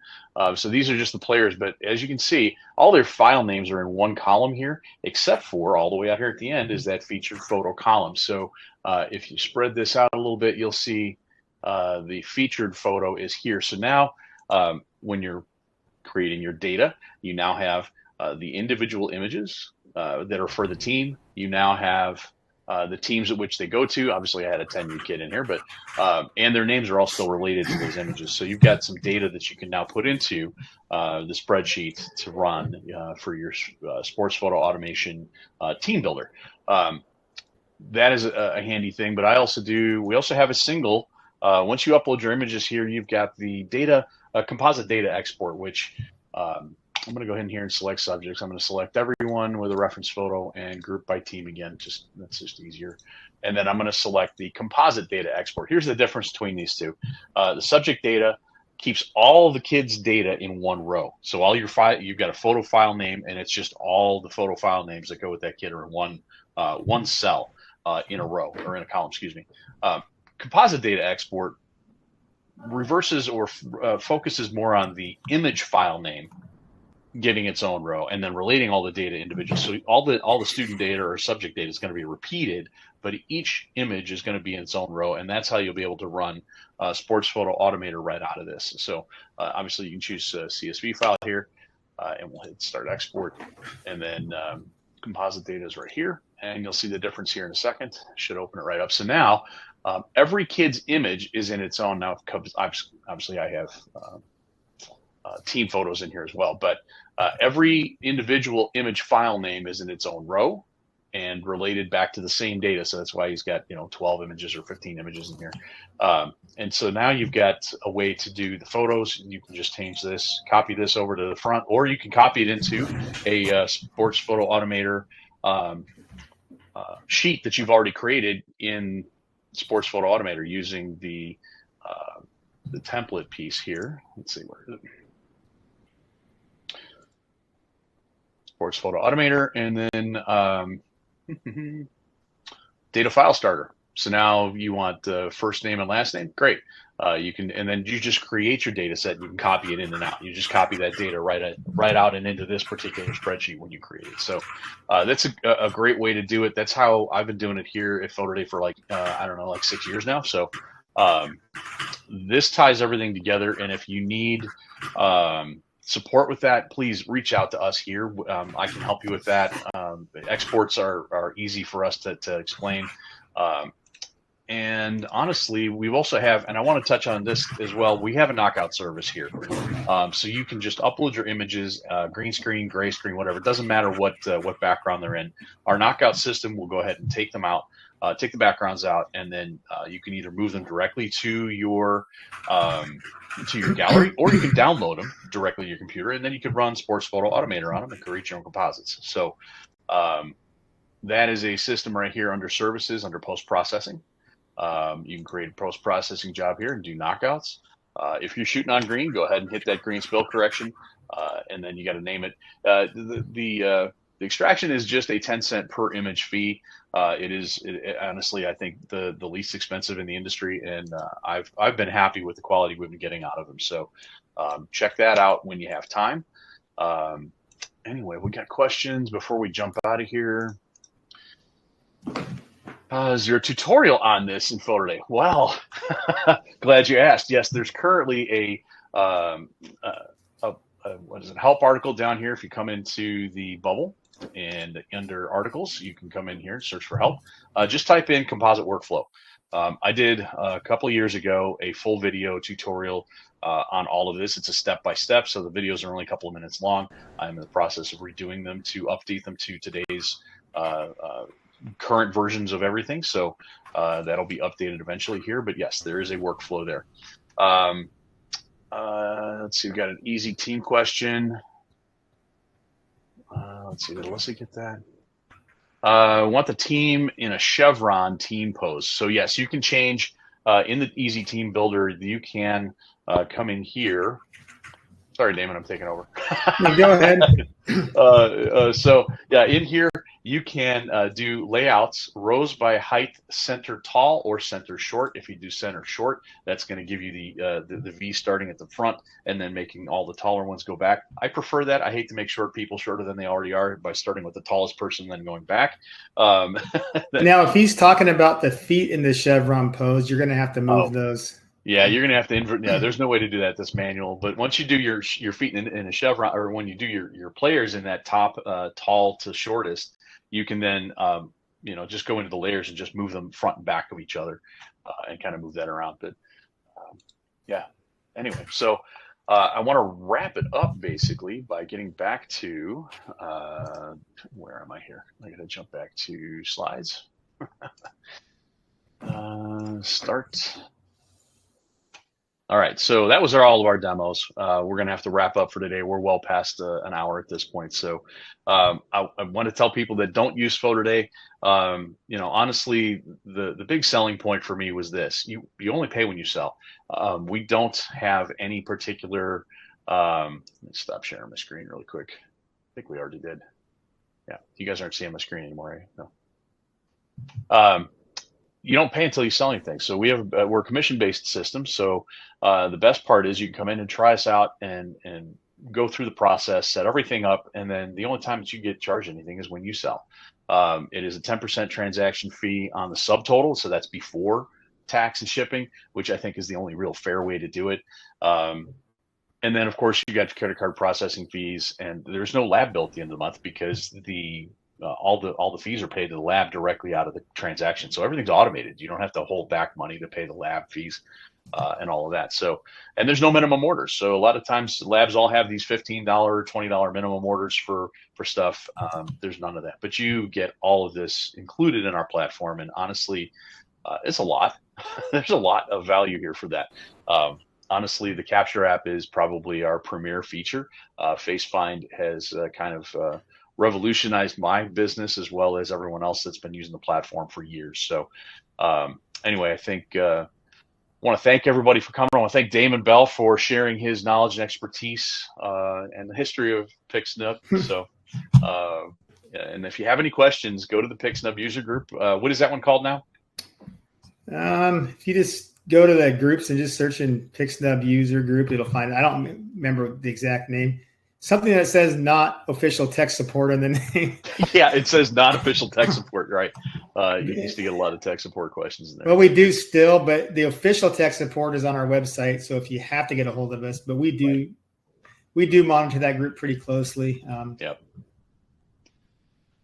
So these are just the players, but as you can see, all their file names are in one column here, except for all the way out here at the end is that featured photo column. So if you spread this out a little bit, you'll see the featured photo is here. So now when you're creating your data, you now have the individual images that are for the team. You now have the teams at which they go to. Obviously, I had a 10U kid in here, but and their names are all still related to those images. So you've got some data that you can now put into the spreadsheet to run for your sports photo automation team builder. That is a handy thing. But we also have a single. Once you upload your images here, you've got the data composite data export, which I'm going to go ahead in here and select subjects. I'm going to select everyone with a reference photo and group by team again. That's just easier. And then I'm going to select the composite data export. Here's the difference between these two. The subject data keeps all the kids' data in one row. So all your file, you've got a photo file name, and it's just all the photo file names that go with that kid are in one cell in a row, or in a column, excuse me. Composite data export reverses or focuses more on the image file name getting its own row, and then relating all the data individually. So all the student data or subject data is going to be repeated, but each image is going to be in its own row, and that's how you'll be able to run Sports Photo Automator right out of this. So obviously you can choose CSV file here, and we'll hit start export, and then composite data is right here, and you'll see the difference here in a second. Should open it right up. So now every kid's image is in its own. Now, obviously I have team photos in here as well, but every individual image file name is in its own row and related back to the same data. So that's why he's got 12 images or 15 images in here. And so now you've got a way to do the photos. You can just change this, copy this over to the front, or you can copy it into a Sports Photo Automator sheet that you've already created in Sports Photo Automator using the template piece here. Let's see, where is it? Sports Photo Automator, and then data file starter. So now you want first name and last name. Great. You can, and then you just create your data set. You can copy it in and out. You just copy that data right out and into this particular spreadsheet when you create it. So that's a great way to do it. That's how I've been doing it here at PhotoDay for like 6 years now. So this ties everything together. And if you need support with that, please reach out to us here. I can help you with that. Exports are easy for us to explain. And honestly, we've also have, and I want to touch on this as well, we have a knockout service here. So you can just upload your images, green screen, gray screen, whatever. It doesn't matter what background they're in. Our knockout system will go ahead and take them out, take the backgrounds out, and then you can either move them directly to your gallery, or you can download them directly to your computer, and then you can run Sports Photo Automator on them and create your own composites. So that is a system right here under services, under post-processing. You can create a post-processing job here and do knockouts. If you're shooting on green, go ahead and hit that green spill correction, and then you got to name it. The extraction is just a 10-cent per image fee. It is honestly, I think the least expensive in the industry, and I've been happy with the quality we've been getting out of them. So check that out when you have time. Anyway, we got questions before we jump out of here. Is there a tutorial on this in PhotoDay? Well, glad you asked. Yes, there's currently a what is it, help article down here. If you come into the bubble and under articles, you can come in here, search for help. Just type in composite workflow. I did a couple of years ago a full video tutorial on all of this. It's a step-by-step, so the videos are only a couple of minutes long. I'm in the process of redoing them to update them to today's current versions of everything. So that'll be updated eventually here. But yes, there is a workflow there. Let's see, we've got an easy team question. Let's see, did Alyssa get that? Want the team in a chevron team pose. So yes, you can change in the easy team builder. You can come in here. Sorry, Damon, I'm taking over. No, go ahead. So yeah, in here you can do layouts, rows by height, center tall or center short. If you do center short, that's going to give you the V starting at the front and then making all the taller ones go back. I prefer that. I hate to make short people shorter than they already are by starting with the tallest person and then going back. Now, if he's talking about the feet in the chevron pose, you're going to have to move those. Yeah, you're going to have to invert. Yeah, there's no way to do that this manual. But once you do your feet in a chevron, or when you do your players in that top tall to shortest, you can then just go into the layers and just move them front and back of each other and kind of move that around. But yeah, anyway, so I want to wrap it up basically by getting back to where am I here? I got to jump back to slides. Start. All right, so that was all of our demos. We're going to have to wrap up for today. We're well past an hour at this point. So I want to tell people that don't use PhotoDay. Honestly, the big selling point for me was this. You only pay when you sell. We don't have any particular, let me stop sharing my screen really quick. I think we already did. Yeah, you guys aren't seeing my screen anymore, right? No. You don't pay until you sell anything. So we're a commission-based system. So the best part is you can come in and try us out and go through the process, set everything up, and then the only time that you get charged anything is when you sell. It is a 10% transaction fee on the subtotal, so that's before tax and shipping, which I think is the only real fair way to do it. And then, of course, you got your credit card processing fees, and there's no lab bill at the end of the month because all the fees are paid to the lab directly out of the transaction. So everything's automated. You don't have to hold back money to pay the lab fees and all of that. So, and there's no minimum orders. So a lot of times labs all have these $15, $20 minimum orders for stuff. There's none of that, but you get all of this included in our platform. And honestly, it's a lot. There's a lot of value here for that. Honestly, the Capture app is probably our premier feature. FaceFind has kind of revolutionized my business as well as everyone else that's been using the platform for years. So anyway, I think I want to thank everybody for coming. I want to thank Damon Bell for sharing his knowledge and expertise and the history of Pixnub. So and if you have any questions, go to the Pixnub user group. What is that one called now? If you just go to the groups and just search in Pixnub user group, it'll find, I don't remember the exact name. Something that says not official tech support in the name. Yeah, it says not official tech support, right? You used to get a lot of tech support questions in there. Well, we do still, but the official tech support is on our website. So if you have to get a hold of us, but we do monitor that group pretty closely. Yep.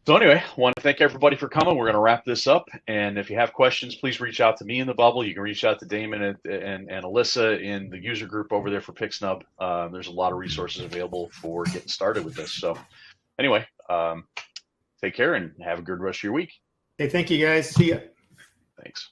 So anyway, I want to thank everybody for coming. We're going to wrap this up. And if you have questions, please reach out to me in the bubble. You can reach out to Damon and Alyssa in the user group over there for Pixnub. There's a lot of resources available for getting started with this. So anyway, take care and have a good rest of your week. Hey, thank you guys. See ya. Thanks.